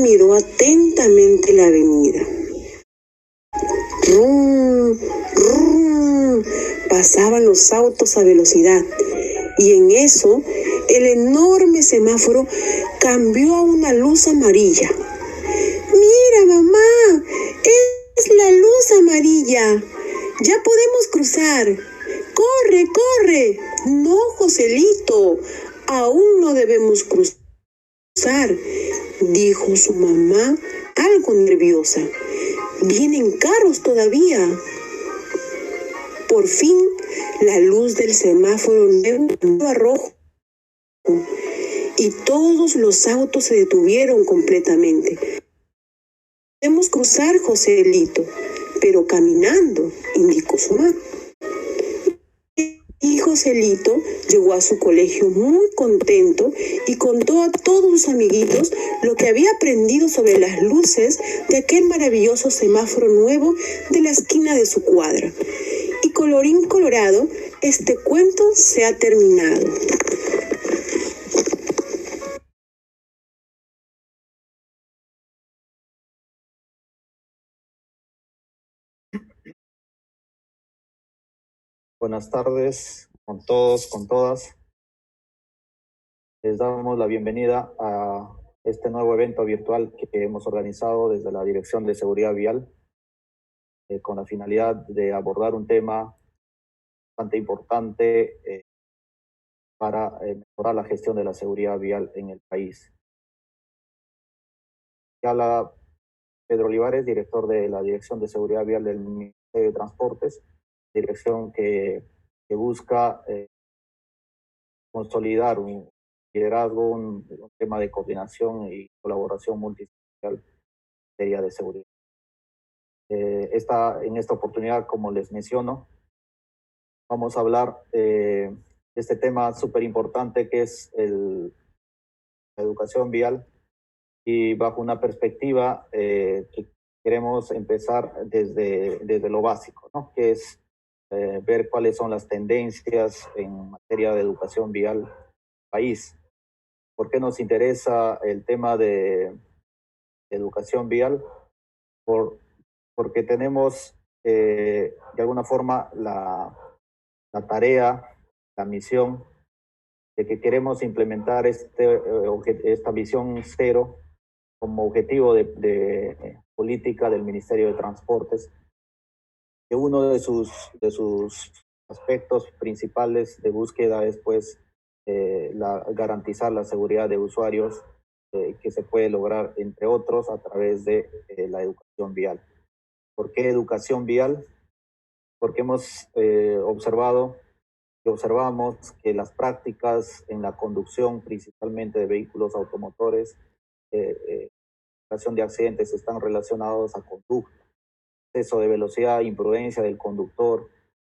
Miró atentamente la avenida. Rum, rum, pasaban los autos a velocidad y en eso el enorme semáforo cambió a una luz amarilla. Mira, mamá, es la luz amarilla. Ya podemos cruzar. Corre, corre. No, Joselito, aún no debemos cruzar, dijo su mamá algo nerviosa. Vienen carros todavía. Por fin, la luz del semáforo cambió a rojo y todos los autos se detuvieron completamente. Podemos cruzar, Joselito, pero caminando, indicó su mamá. Y Joselito llegó a su colegio muy contento y contó a todos sus amiguitos lo que había aprendido sobre las luces de aquel maravilloso semáforo nuevo de la esquina de su cuadra. Y colorín colorado, este cuento se ha terminado. Buenas tardes con todos, con todas. Les damos la bienvenida a este nuevo evento virtual que hemos organizado desde la Dirección de Seguridad Vial con la finalidad de abordar un tema bastante importante para mejorar la gestión de la seguridad vial en el país. Habla Pedro Olivares, director de la Dirección de Seguridad Vial del Ministerio de Transportes, dirección que busca consolidar un liderazgo, un tema de coordinación y colaboración multisectorial en materia de seguridad. En esta oportunidad, como les menciono, vamos a hablar de este tema súper importante que es la educación vial y bajo una perspectiva que queremos empezar desde lo básico, ¿no? Que es ver cuáles son las tendencias en materia de educación vial en el país. ¿Por qué nos interesa el tema de educación vial? Porque tenemos de alguna forma la tarea, la misión de que queremos implementar esta visión cero como objetivo de política del Ministerio de Transportes, que uno de sus aspectos principales de búsqueda es pues garantizar la seguridad de usuarios que se puede lograr, entre otros, a través de la educación vial. ¿Por qué educación vial? Porque hemos observado y observamos que las prácticas en la conducción, principalmente de vehículos automotores, de accidentes, están relacionados a conducta, exceso de velocidad, imprudencia del conductor,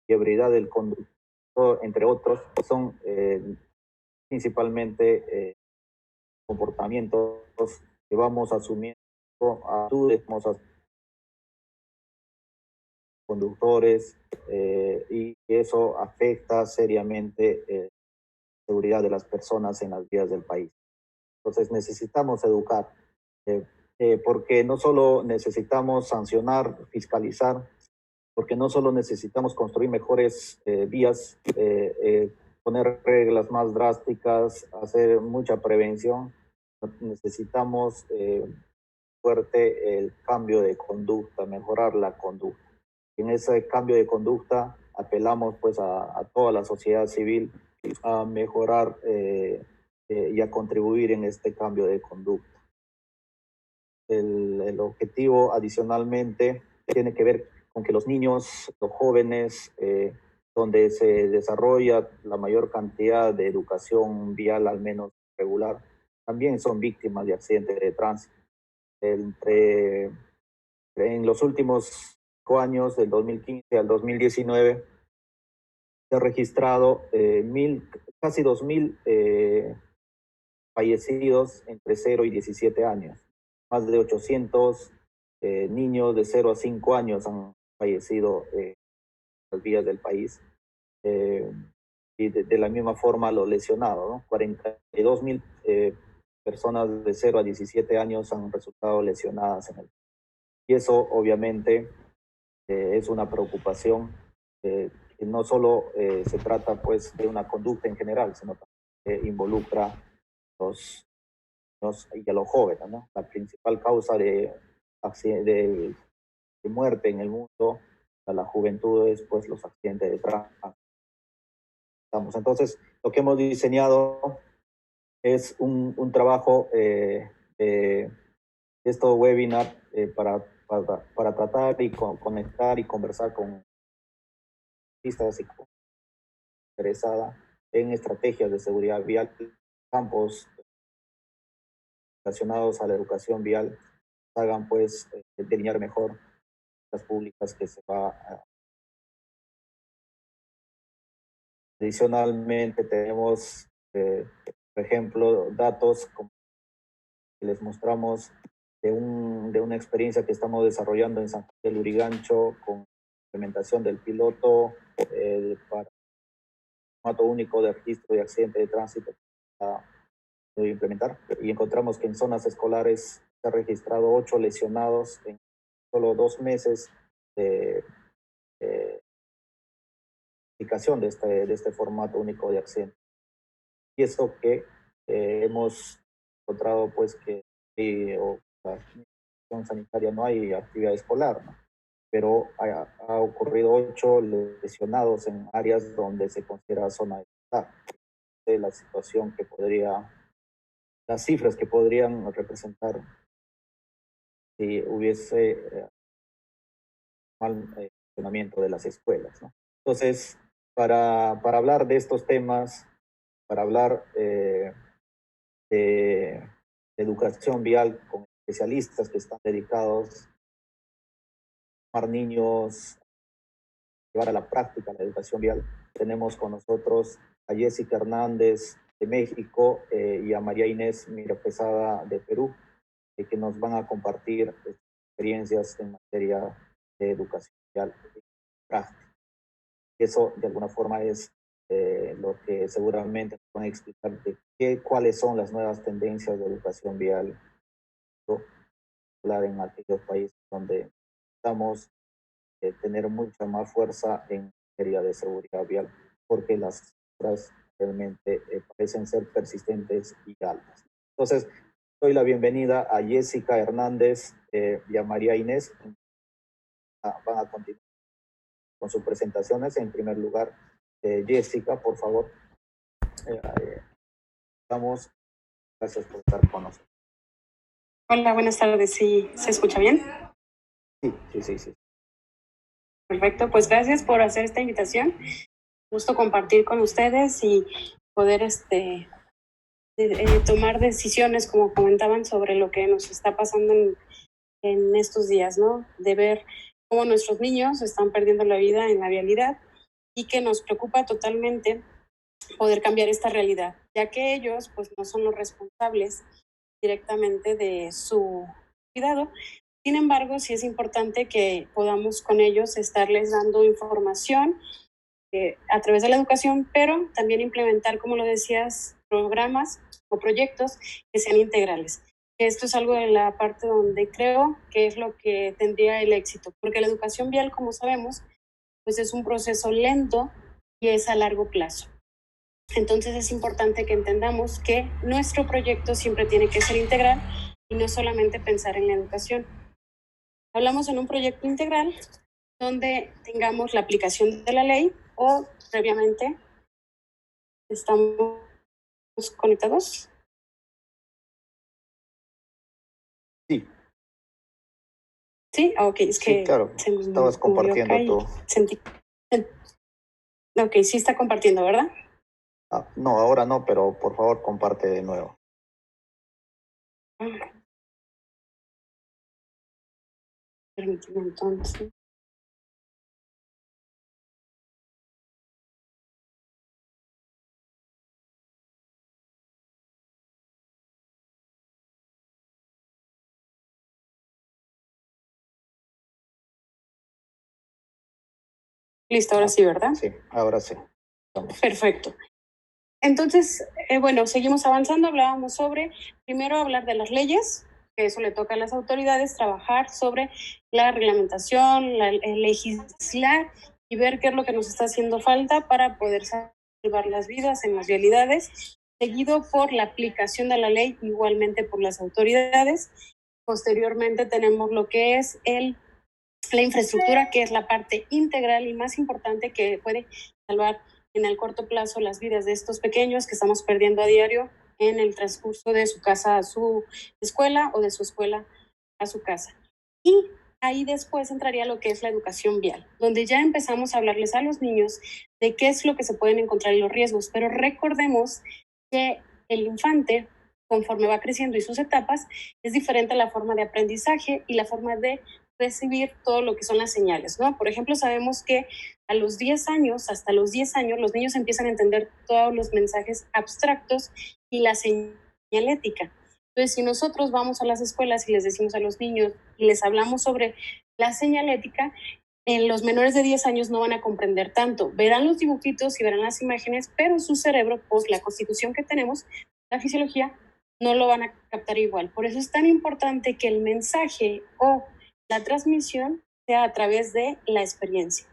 ebriedad del conductor, entre otros, son principalmente comportamientos que vamos asumiendo a conductores y eso afecta seriamente la seguridad de las personas en las vías del país. Entonces necesitamos educar, porque no solo necesitamos sancionar, fiscalizar, porque no solo necesitamos construir mejores vías, poner reglas más drásticas, hacer mucha prevención, necesitamos fuerte el cambio de conducta, mejorar la conducta. En ese cambio de conducta apelamos pues a toda la sociedad civil a mejorar y a contribuir en este cambio de conducta. El objetivo adicionalmente tiene que ver con que los niños, los jóvenes, donde se desarrolla la mayor cantidad de educación vial, al menos regular, también son víctimas de accidentes de tránsito. En los últimos 5 años, del 2015 al 2019, se ha registrado casi 2.000 fallecidos entre 0 y 17 años. Más de 800 niños de 0 a 5 años han fallecido en las vías del país. Y de la misma forma los lesionados, ¿no? 42.000 personas de 0 a 17 años han resultado lesionadas en el. Y eso obviamente es una preocupación que no solo se trata pues de una conducta en general, sino también involucra los y a los jóvenes, ¿no? La principal causa de muerte en el mundo a la juventud es pues los accidentes de tránsito. Entonces, lo que hemos diseñado es un trabajo de estos webinars para tratar y conectar y conversar con artistas y interesadas en estrategias de seguridad vial, campos relacionados a la educación vial, hagan pues delinear mejor las públicas que se va a. Adicionalmente tenemos, por ejemplo, datos como que les mostramos de una experiencia que estamos desarrollando en San Juan del Lurigancho con implementación del piloto para formato único de registro de accidente de tránsito para implementar. Y encontramos que en zonas escolares se ha registrado 8 lesionados en solo 2 meses de aplicación de este formato único de accidente. Y eso que hemos encontrado pues que la institución sanitaria no hay actividad escolar, ¿no? Pero ha ocurrido 8 lesionados en áreas donde se considera zona de escolar. La situación que las cifras que podrían representar si hubiese mal funcionamiento de las escuelas, ¿no? Entonces, para hablar de estos temas, para hablar de educación vial con especialistas que están dedicados a formar niños, llevar a la práctica la educación vial. Tenemos con nosotros a Jessica Hernández de México y a María Inés Miropesada de Perú, que nos van a compartir experiencias en materia de educación vial práctica. Eso de alguna forma es lo que seguramente nos van a explicar de cuáles son las nuevas tendencias de educación vial en aquellos países donde estamos tener mucha más fuerza en materia de seguridad vial, porque las cifras realmente parecen ser persistentes y altas. Entonces, doy la bienvenida a Jessica Hernández y a María Inés. Van a continuar con sus presentaciones. En primer lugar, Jessica, por favor. Estamos. Gracias por estar con nosotros. Hola, buenas tardes. ¿Sí se escucha bien? Sí. Perfecto, pues gracias por hacer esta invitación. Gusto compartir con ustedes y poder tomar decisiones, como comentaban, sobre lo que nos está pasando en estos días, ¿no? De ver cómo nuestros niños están perdiendo la vida en la vialidad y que nos preocupa totalmente poder cambiar esta realidad, ya que ellos pues no son los responsables directamente de su cuidado. Sin embargo, sí es importante que podamos con ellos estarles dando información a través de la educación, pero también implementar, como lo decías, programas o proyectos que sean integrales. Esto es algo de la parte donde creo que es lo que tendría el éxito, porque la educación vial, como sabemos, pues es un proceso lento y es a largo plazo. Entonces es importante que entendamos que nuestro proyecto siempre tiene que ser integral y no solamente pensar en la educación. Hablamos en un proyecto integral donde tengamos la aplicación de la ley o previamente estamos conectados. Sí. Sí, ok, es que sí, claro. Estabas compartiendo tú. Ok, sí está compartiendo, ¿verdad? No, ahora no, pero por favor comparte de nuevo. Permíteme entonces. Listo, ahora sí, ¿verdad? Sí, ahora sí. Perfecto. Entonces, bueno, seguimos avanzando, hablábamos sobre, primero hablar de las leyes, que eso le toca a las autoridades, trabajar sobre la reglamentación, legislar y ver qué es lo que nos está haciendo falta para poder salvar las vidas en las vialidades, seguido por la aplicación de la ley, igualmente por las autoridades. Posteriormente tenemos lo que es la infraestructura, que es la parte integral y más importante que puede salvar en el corto plazo las vidas de estos pequeños que estamos perdiendo a diario en el transcurso de su casa a su escuela o de su escuela a su casa. Y ahí después entraría lo que es la educación vial, donde ya empezamos a hablarles a los niños de qué es lo que se pueden encontrar en los riesgos, pero recordemos que el infante, conforme va creciendo y sus etapas, es diferente la forma de aprendizaje y la forma de recibir todo lo que son las señales, ¿no? Por ejemplo, sabemos que a los 10 años, hasta los 10 años, los niños empiezan a entender todos los mensajes abstractos y la señalética. Entonces, si nosotros vamos a las escuelas y les decimos a los niños y les hablamos sobre la señalética, los menores de 10 años no van a comprender tanto. Verán los dibujitos y verán las imágenes, pero su cerebro, pues la constitución que tenemos, la fisiología, no lo van a captar igual. Por eso es tan importante que el mensaje o la transmisión sea a través de la experiencia.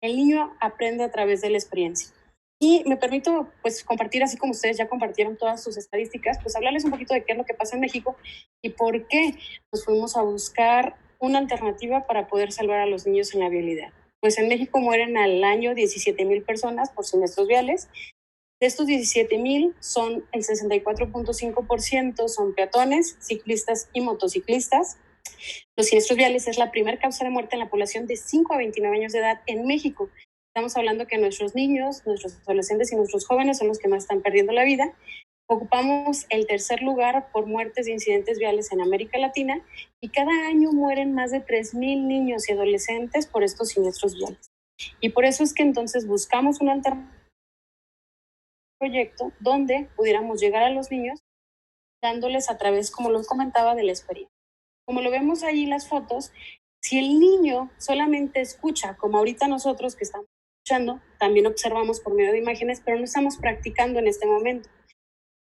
El niño aprende a través de la experiencia. Y me permito pues compartir, así como ustedes ya compartieron todas sus estadísticas, pues hablarles un poquito de qué es lo que pasa en México y por qué nos fuimos a buscar una alternativa para poder salvar a los niños en la vialidad. Pues en México mueren al año 17,000 personas por siniestros viales. De estos 17,000, son el 64.5% son peatones, ciclistas y motociclistas. Los siniestros viales es la primera causa de muerte en la población de 5 a 29 años de edad en México. Estamos hablando que nuestros niños, nuestros adolescentes y nuestros jóvenes son los que más están perdiendo la vida. Ocupamos el tercer lugar por muertes de incidentes viales en América Latina y cada año mueren más de 3,000 niños y adolescentes por estos siniestros viales. Y por eso es que entonces buscamos un proyecto donde pudiéramos llegar a los niños dándoles a través, como los comentaba, de la experiencia. Como lo vemos ahí en las fotos, si el niño solamente escucha, como ahorita nosotros que estamos escuchando, también observamos por medio de imágenes, pero no estamos practicando en este momento.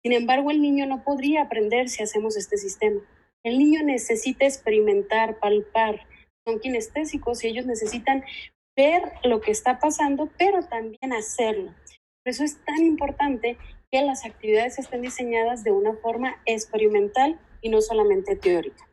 Sin embargo, el niño no podría aprender si hacemos este sistema. El niño necesita experimentar, palpar, son kinestésicos y ellos necesitan ver lo que está pasando, pero también hacerlo. Por eso es tan importante que las actividades estén diseñadas de una forma experimental y no solamente teórica.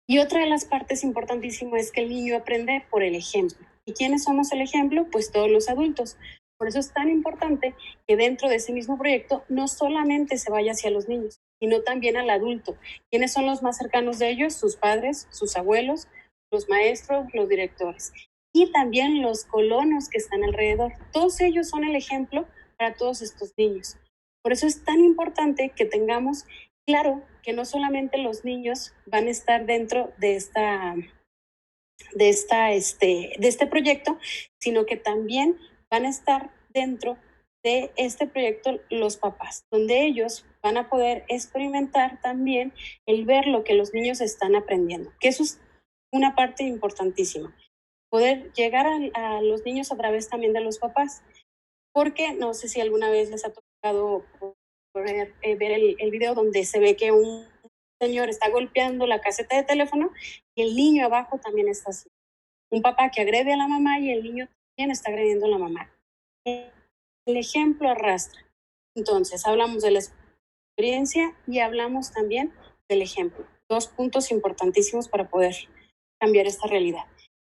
Y otra de las partes importantísimas es que el niño aprende por el ejemplo. ¿Y quiénes somos el ejemplo? Pues todos los adultos. Por eso es tan importante que dentro de ese mismo proyecto no solamente se vaya hacia los niños, sino también al adulto. ¿Quiénes son los más cercanos de ellos? Sus padres, sus abuelos, los maestros, los directores. Y también los colonos que están alrededor. Todos ellos son el ejemplo para todos estos niños. Por eso es tan importante que tengamos claro que no solamente los niños van a estar dentro de este proyecto, sino que también van a estar dentro de este proyecto los papás, donde ellos van a poder experimentar también el ver lo que los niños están aprendiendo, que eso es una parte importantísima, poder llegar a los niños a través también de los papás, porque no sé si alguna vez les ha tocado ver el video donde se ve que un señor está golpeando la caseta de teléfono y el niño abajo también está así. Un papá que agrede a la mamá y el niño también está agrediendo a la mamá. El ejemplo arrastra. Entonces, hablamos de la experiencia y hablamos también del ejemplo. Dos puntos importantísimos para poder cambiar esta realidad.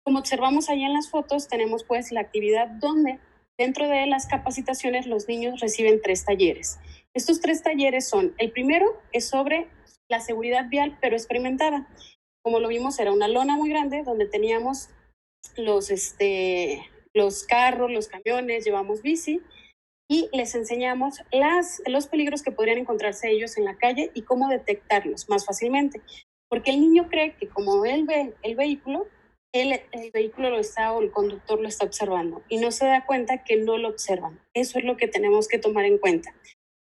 Como observamos ahí en las fotos, tenemos pues la actividad donde dentro de las capacitaciones los niños reciben 3 talleres. Estos 3 talleres son, el primero es sobre la seguridad vial, pero experimentada. Como lo vimos, era una lona muy grande donde teníamos los carros, los camiones, llevamos bici y les enseñamos los peligros que podrían encontrarse ellos en la calle y cómo detectarlos más fácilmente. Porque el niño cree que como él ve el vehículo lo está o el conductor lo está observando y no se da cuenta que no lo observan. Eso es lo que tenemos que tomar en cuenta.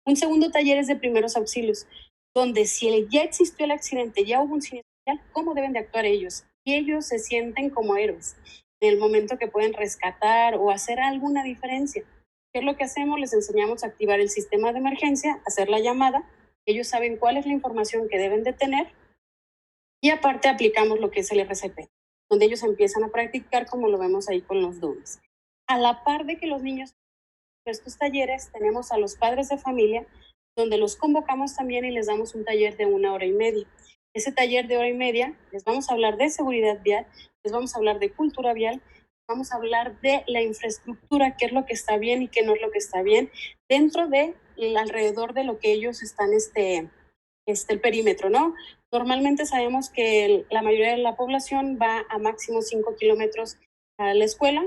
Un segundo taller es de primeros auxilios, donde si ya existió el accidente, ya hubo un siniestro, ¿cómo deben de actuar ellos? Y ellos se sienten como héroes en el momento que pueden rescatar o hacer alguna diferencia. ¿Qué es lo que hacemos? Les enseñamos a activar el sistema de emergencia, hacer la llamada. Ellos saben cuál es la información que deben de tener y aparte aplicamos lo que es el RCP, donde ellos empiezan a practicar como lo vemos ahí con los dummies. A la par de que los niños estos talleres, tenemos a los padres de familia, donde los convocamos también y les damos un taller de 1 hora y media. Ese taller de 1 hora y media les vamos a hablar de seguridad vial, les vamos a hablar de cultura vial, vamos a hablar de la infraestructura, qué es lo que está bien y qué no es lo que está bien, dentro de alrededor de lo que ellos están, el perímetro, ¿no? Normalmente sabemos que la mayoría de la población va a máximo 5 kilómetros a la escuela.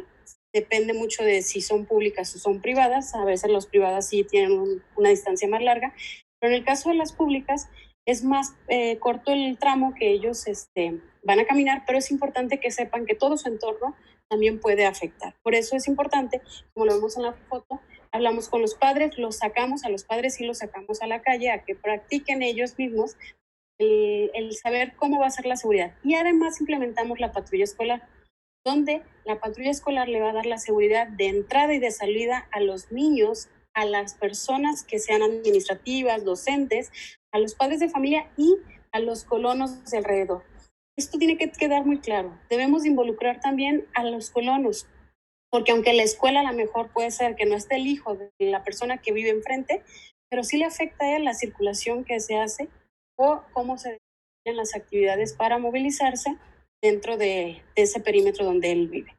Depende mucho de si son públicas o son privadas. A veces las privadas sí tienen una distancia más larga, pero en el caso de las públicas es más corto el tramo que ellos van a caminar, pero es importante que sepan que todo su entorno también puede afectar. Por eso es importante, como lo vemos en la foto, hablamos con los padres, los sacamos a los padres y los sacamos a la calle a que practiquen ellos mismos el saber cómo va a ser la seguridad. Y además implementamos la patrulla escolar, donde la patrulla escolar le va a dar la seguridad de entrada y de salida a los niños, a las personas que sean administrativas, docentes, a los padres de familia y a los colonos de alrededor. Esto tiene que quedar muy claro. Debemos involucrar también a los colonos, porque aunque la escuela a lo mejor puede ser que no esté el hijo de la persona que vive enfrente, pero sí le afecta a él la circulación que se hace o cómo se desarrollan las actividades para movilizarse dentro de ese perímetro donde él vive.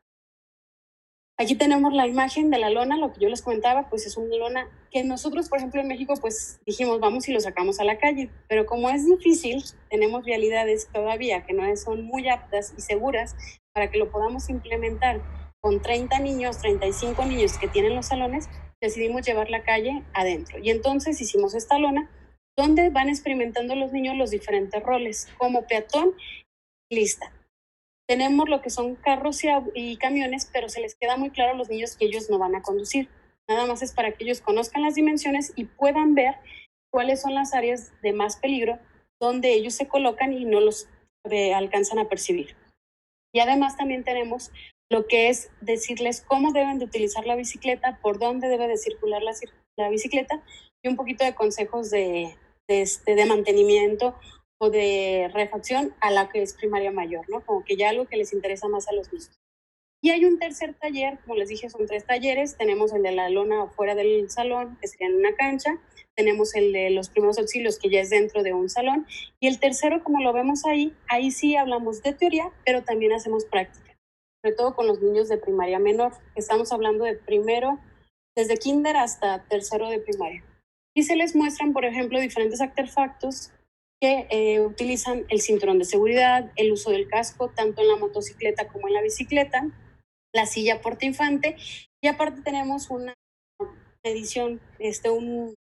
Aquí tenemos la imagen de la lona, lo que yo les comentaba, pues es una lona que nosotros, por ejemplo, en México, pues dijimos, vamos y lo sacamos a la calle, pero como es difícil, tenemos vialidades todavía que no son muy aptas y seguras para que lo podamos implementar con 30 niños, 35 niños que tienen los salones, decidimos llevar la calle adentro. Y entonces hicimos esta lona donde van experimentando los niños los diferentes roles, como peatón, lista. Tenemos lo que son carros y camiones, pero se les queda muy claro a los niños que ellos no van a conducir. Nada más es para que ellos conozcan las dimensiones y puedan ver cuáles son las áreas de más peligro donde ellos se colocan y no los alcanzan a percibir. Y además también tenemos lo que es decirles cómo deben de utilizar la bicicleta, por dónde debe de circular la bicicleta y un poquito de consejos de mantenimiento o de refacción a la que es primaria mayor, ¿no? Como que ya algo que les interesa más a los niños. Y hay un tercer taller, como les dije, son 3 talleres. Tenemos el de la lona afuera del salón, que sería en una cancha. Tenemos el de los primeros auxilios, que ya es dentro de un salón. Y el tercero, como lo vemos ahí sí hablamos de teoría, pero también hacemos práctica, sobre todo con los niños de primaria menor. Estamos hablando de primero, desde kinder hasta tercero de primaria. Y se les muestran, por ejemplo, diferentes artefactos que utilizan el cinturón de seguridad, el uso del casco, tanto en la motocicleta como en la bicicleta, la silla portainfante, y aparte tenemos una medición, un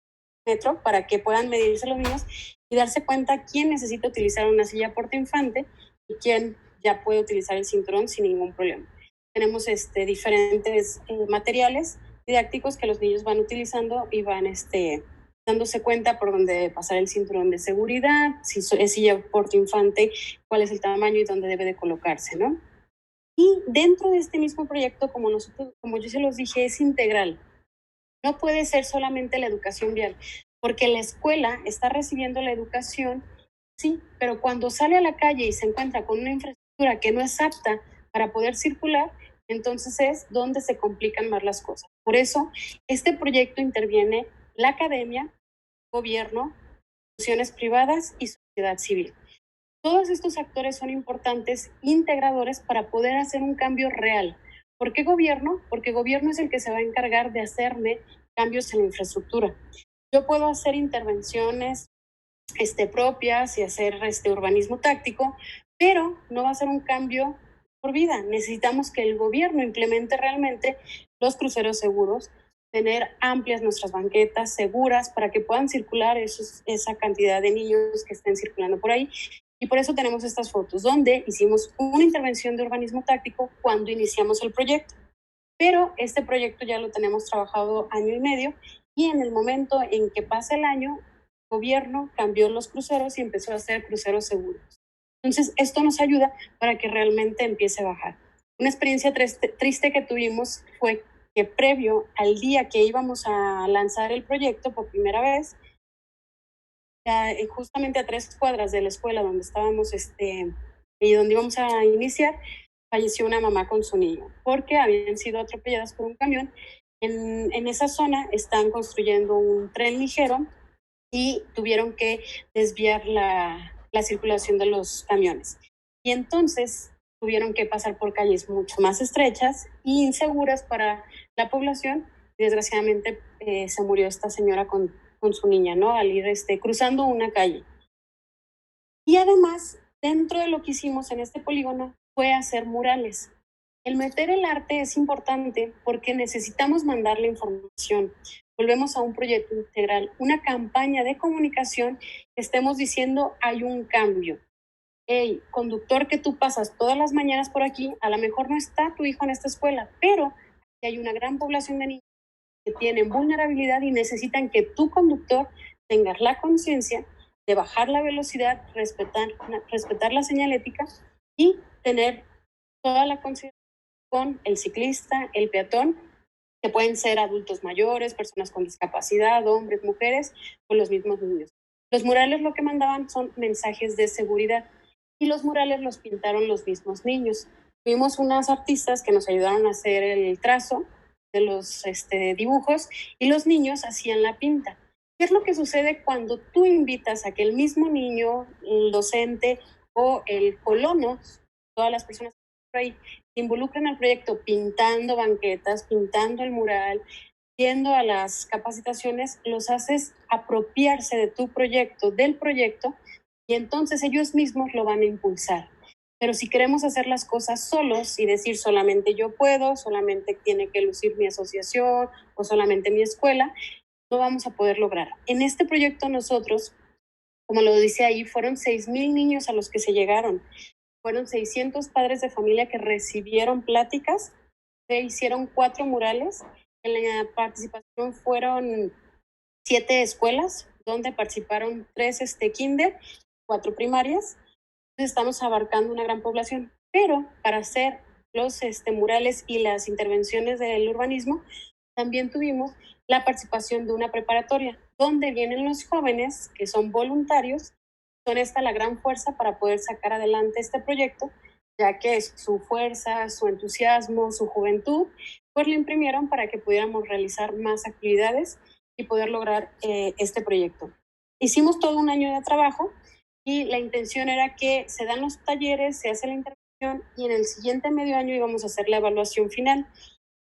metro para que puedan medirse los niños y darse cuenta quién necesita utilizar una silla portainfante y quién ya puede utilizar el cinturón sin ningún problema. Tenemos diferentes materiales didácticos que los niños van utilizando y van dándose cuenta por dónde debe pasar el cinturón de seguridad, si es silla portainfante, cuál es el tamaño y dónde debe de colocarse, ¿no? Y dentro de este mismo proyecto, como yo se los dije, es integral. No puede ser solamente la educación vial, porque la escuela está recibiendo la educación, sí, pero cuando sale a la calle y se encuentra con una infraestructura que no es apta para poder circular, entonces es donde se complican más las cosas. Por eso, este proyecto interviene la academia, gobierno, instituciones privadas y sociedad civil. Todos estos actores son importantes, integradores para poder hacer un cambio real. ¿Por qué gobierno? Porque gobierno es el que se va a encargar de hacerme cambios en la infraestructura. Yo puedo hacer intervenciones propias y hacer urbanismo táctico, pero no va a ser un cambio por vida. Necesitamos que el gobierno implemente realmente los cruceros seguros, tener amplias nuestras banquetas seguras para que puedan circular esa cantidad de niños que estén circulando por ahí. Y por eso tenemos estas fotos donde hicimos una intervención de urbanismo táctico cuando iniciamos el proyecto. Pero este proyecto ya lo tenemos trabajado 1 año y medio y en el momento en que pasa el año, el gobierno cambió los cruceros y empezó a hacer cruceros seguros. Entonces, esto nos ayuda para que realmente empiece a bajar. Una experiencia triste que tuvimos fue que previo al día que íbamos a lanzar el proyecto por primera vez, justamente a 3 cuadras de la escuela donde estábamos y donde íbamos a iniciar, falleció una mamá con su niño, porque habían sido atropelladas por un camión. En esa zona están construyendo un tren ligero y tuvieron que desviar la circulación de los camiones. Y entonces tuvieron que pasar por calles mucho más estrechas e inseguras para la población. Y desgraciadamente se murió esta señora con su niña, ¿no? Al ir cruzando una calle. Y además, dentro de lo que hicimos en este polígono fue hacer murales. El meter el arte es importante porque necesitamos mandar la información. Volvemos a un proyecto integral, una campaña de comunicación que estemos diciendo hay un cambio. Hey, conductor que tú pasas todas las mañanas por aquí, a lo mejor no está tu hijo en esta escuela, pero hay una gran población de niños que tienen vulnerabilidad y necesitan que tu conductor tengas la conciencia de bajar la velocidad, respetar la señalética y tener toda la conciencia con el ciclista, el peatón, que pueden ser adultos mayores, personas con discapacidad, hombres, mujeres o los mismos niños. Los murales lo que mandaban son mensajes de seguridad y los murales los pintaron los mismos niños. Tuvimos unas artistas que nos ayudaron a hacer el trazo de los dibujos y los niños hacían la pinta. ¿Qué es lo que sucede cuando tú invitas a que el mismo niño, el docente o el colono, todas las personas por ahí, se involucran al proyecto pintando banquetas, pintando el mural, yendo a las capacitaciones, los haces apropiarse de tu proyecto, del proyecto, y entonces ellos mismos lo van a impulsar. Pero si queremos hacer las cosas solos y decir solamente yo puedo, solamente tiene que lucir mi asociación o solamente mi escuela, no vamos a poder lograr. En este proyecto nosotros, como lo dice ahí, fueron 6,000 niños a los que se llegaron. Fueron 600 padres de familia que recibieron pláticas, se hicieron 4 murales. En la participación fueron 7 escuelas, donde participaron 3 kinder, 4 primarias. Entonces estamos abarcando una gran población. Pero para hacer los murales y las intervenciones del urbanismo, también tuvimos la participación de una preparatoria, donde vienen los jóvenes que son voluntarios. Son esta la gran fuerza para poder sacar adelante este proyecto, ya que su fuerza, su entusiasmo, su juventud, pues lo imprimieron para que pudiéramos realizar más actividades y poder lograr este proyecto. Hicimos todo un año de trabajo y la intención era que se dan los talleres, se hace la intervención y en el siguiente medio año íbamos a hacer la evaluación final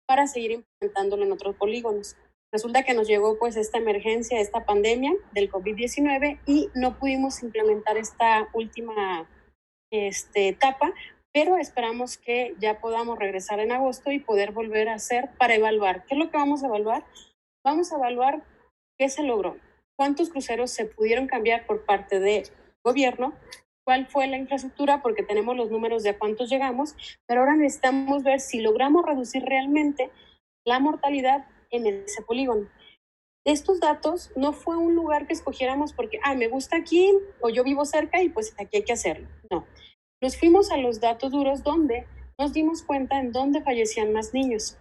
para seguir implementándolo en otros polígonos. Resulta que nos llegó pues esta emergencia, esta pandemia del COVID-19 y no pudimos implementar esta última etapa, pero esperamos que ya podamos regresar en agosto y poder volver a hacer para evaluar. ¿Qué es lo que vamos a evaluar? Vamos a evaluar qué se logró, cuántos cruceros se pudieron cambiar por parte del gobierno, cuál fue la infraestructura, porque tenemos los números de a cuántos llegamos, pero ahora necesitamos ver si logramos reducir realmente la mortalidad en ese polígono. Estos datos no fue un lugar que escogiéramos porque, me gusta aquí o yo vivo cerca y pues aquí hay que hacerlo. No, nos fuimos a los datos duros donde nos dimos cuenta en dónde fallecían más niños.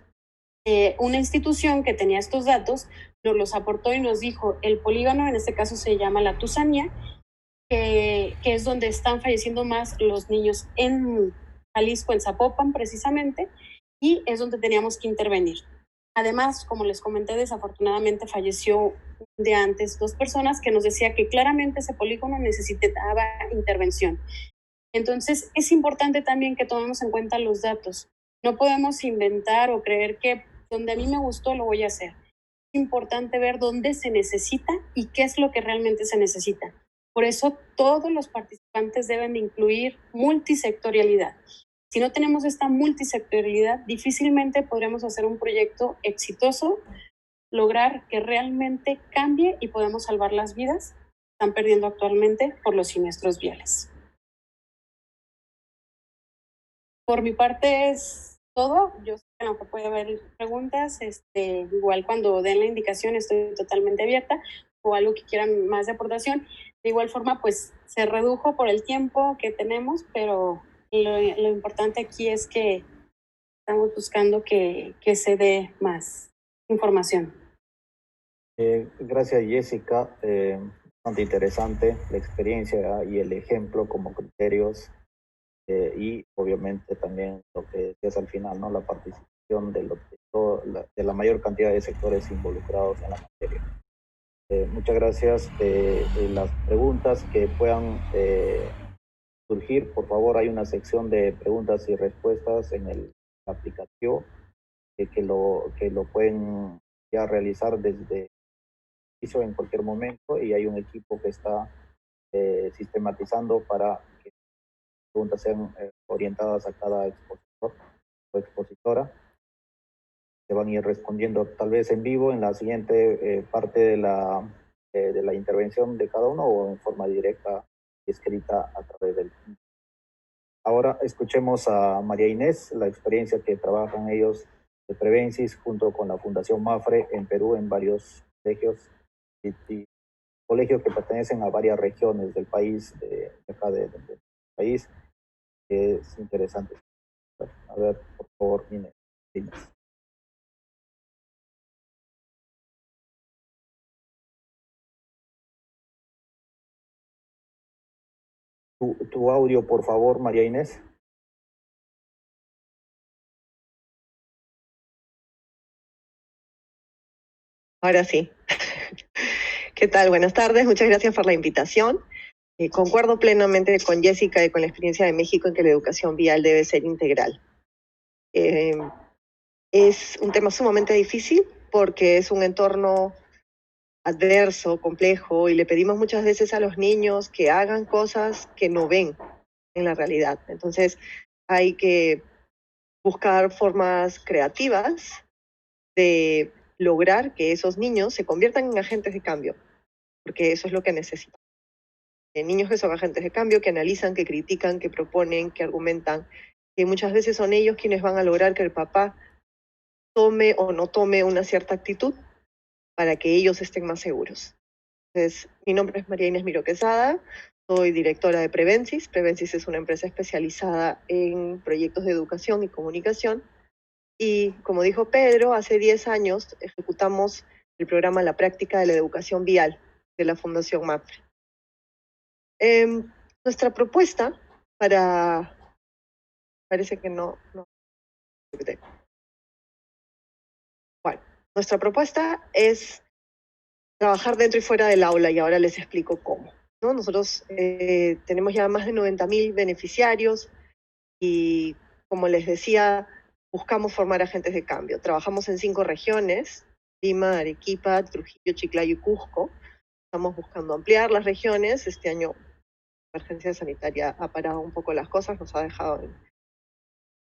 Una institución que tenía estos datos nos los aportó y nos dijo, el polígono, en este caso se llama La Tusanía, que es donde están falleciendo más los niños en Jalisco, en Zapopan precisamente, y es donde teníamos que intervenir. Además, como les comenté, desafortunadamente falleció de antes 2 personas que nos decía que claramente ese polígono necesitaba intervención. Entonces, es importante también que tomemos en cuenta los datos. No podemos inventar o creer que donde a mí me gustó lo voy a hacer. Es importante ver dónde se necesita y qué es lo que realmente se necesita. Por eso todos los participantes deben de incluir multisectorialidad. Si no tenemos esta multisectorialidad, difícilmente podremos hacer un proyecto exitoso, lograr que realmente cambie y podamos salvar las vidas que están perdiendo actualmente por los siniestros viales. Por mi parte es todo. Yo sé que aunque puede haber preguntas, igual cuando den la indicación estoy totalmente abierta o algo que quieran más de aportación. De igual forma, pues se redujo por el tiempo que tenemos, pero lo importante aquí es que estamos buscando que se dé más información. Gracias, Jessica. Bastante interesante la experiencia y el ejemplo como criterios y obviamente también lo que decías al final, ¿no? La participación de la mayor cantidad de sectores involucrados en la materia. Muchas gracias. Las preguntas que puedan surgir, por favor, hay una sección de preguntas y respuestas en el aplicativo que lo pueden ya realizar desde en cualquier momento y hay un equipo que está sistematizando para que las preguntas sean orientadas a cada expositor o expositora. Se van a ir respondiendo tal vez en vivo en la siguiente parte de la intervención de cada uno o en forma directa y escrita a través del... Ahora escuchemos a María Inés, la experiencia que trabajan ellos de Prevencis junto con la Fundación MAFRE en Perú en varios colegios y colegios que pertenecen a varias regiones del país, del país, que es interesante. A ver, por favor, Inés. Tu audio, por favor, María Inés. Ahora sí. ¿Qué tal? Buenas tardes. Muchas gracias por la invitación. Concuerdo plenamente con Jessica y con la experiencia de México en que la educación vial debe ser integral. Es un tema sumamente difícil porque es un entorno adverso, complejo, y le pedimos muchas veces a los niños que hagan cosas que no ven en la realidad. Entonces, hay que buscar formas creativas de lograr que esos niños se conviertan en agentes de cambio, porque eso es lo que necesitan. Niños que son agentes de cambio, que analizan, que critican, que proponen, que argumentan, que muchas veces son ellos quienes van a lograr que el papá tome o no tome una cierta actitud para que ellos estén más seguros. Entonces, mi nombre es María Inés Miro Quesada, soy directora de Prevencis. Prevencis es una empresa especializada en proyectos de educación y comunicación. Y como dijo Pedro, hace 10 años ejecutamos el programa La Práctica de la Educación Vial de la Fundación MAFRE. Nuestra propuesta para... Parece que no. Bueno, nuestra propuesta es trabajar dentro y fuera del aula y ahora les explico cómo, ¿no? Nosotros tenemos ya más de 90.000 beneficiarios y, como les decía, buscamos formar agentes de cambio. Trabajamos en 5 regiones, Lima, Arequipa, Trujillo, Chiclayo y Cusco. Estamos buscando ampliar las regiones. Este año la emergencia sanitaria ha parado un poco las cosas, nos ha dejado en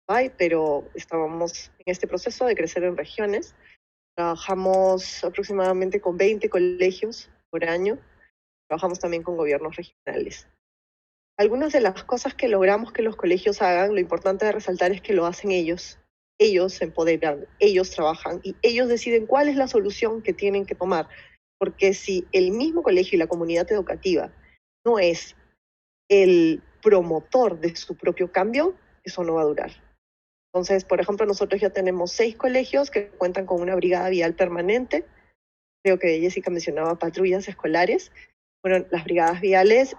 bye, pero estábamos en este proceso de crecer en regiones. Trabajamos aproximadamente con 20 colegios por año. Trabajamos también con gobiernos regionales. Algunas de las cosas que logramos que los colegios hagan, lo importante de resaltar es que lo hacen ellos. Ellos se empoderan, ellos trabajan y ellos deciden cuál es la solución que tienen que tomar. Porque si el mismo colegio y la comunidad educativa no es el promotor de su propio cambio, eso no va a durar. Entonces, por ejemplo, nosotros ya tenemos 6 colegios que cuentan con una brigada vial permanente. Creo que Jessica mencionaba patrullas escolares. Bueno, las brigadas viales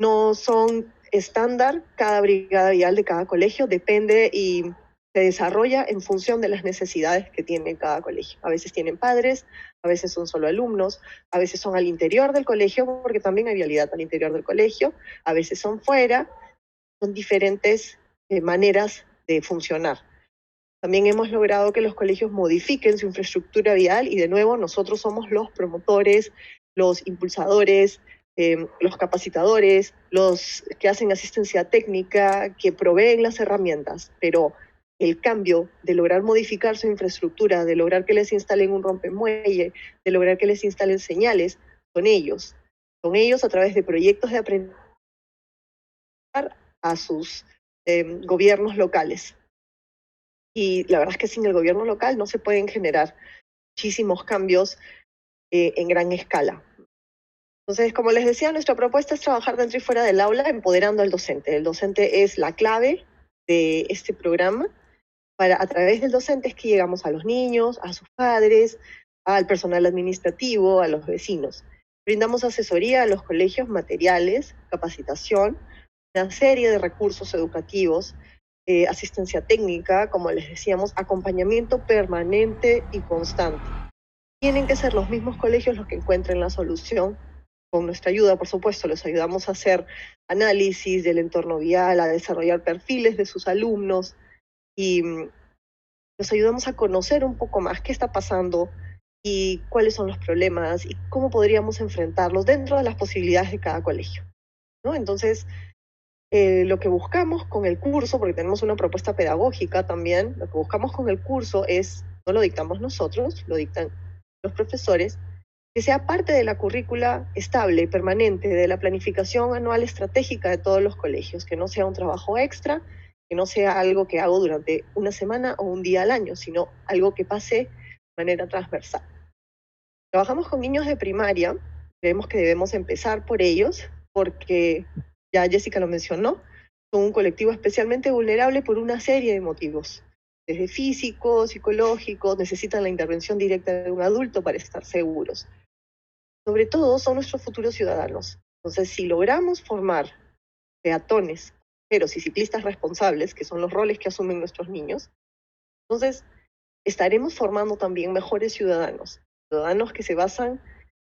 no son estándar. Cada brigada vial de cada colegio depende y se desarrolla en función de las necesidades que tiene cada colegio. A veces tienen padres, a veces son solo alumnos, a veces son al interior del colegio, porque también hay vialidad al interior del colegio, a veces son fuera. Son diferentes maneras de funcionar. También hemos logrado que los colegios modifiquen su infraestructura vial y, de nuevo, nosotros somos los promotores, los impulsadores, los capacitadores, los que hacen asistencia técnica, que proveen las herramientas, pero el cambio de lograr modificar su infraestructura, de lograr que les instalen un rompemuelle, de lograr que les instalen señales, son ellos. Son ellos a través de proyectos de aprendizaje a sus gobiernos locales. Y la verdad es que sin el gobierno local no se pueden generar muchísimos cambios en gran escala. Entonces, como les decía, nuestra propuesta es trabajar dentro y fuera del aula, empoderando al docente. El docente es la clave de este programa a través del docente es que llegamos a los niños, a sus padres, al personal administrativo, a los vecinos. Brindamos asesoría a los colegios, materiales, capacitación, una serie de recursos educativos, asistencia técnica, como les decíamos, acompañamiento permanente y constante. Tienen que ser los mismos colegios los que encuentren la solución. Con nuestra ayuda, por supuesto, les ayudamos a hacer análisis del entorno vial, a desarrollar perfiles de sus alumnos y los ayudamos a conocer un poco más qué está pasando y cuáles son los problemas y cómo podríamos enfrentarlos dentro de las posibilidades de cada colegio, ¿no? Entonces, lo que buscamos con el curso, porque tenemos una propuesta pedagógica también, lo que buscamos con el curso es, no lo dictamos nosotros, lo dictan los profesores, que sea parte de la currícula estable, permanente, de la planificación anual estratégica de todos los colegios, que no sea un trabajo extra, que no sea algo que hago durante una semana o un día al año, sino algo que pase de manera transversal. Trabajamos con niños de primaria, creemos que debemos empezar por ellos, porque ya Jessica lo mencionó, son un colectivo especialmente vulnerable por una serie de motivos, desde físicos, psicológicos, necesitan la intervención directa de un adulto para estar seguros. Sobre todo son nuestros futuros ciudadanos. Entonces, si logramos formar peatones, peatoneros y ciclistas responsables, que son los roles que asumen nuestros niños, entonces estaremos formando también mejores ciudadanos, ciudadanos que se basan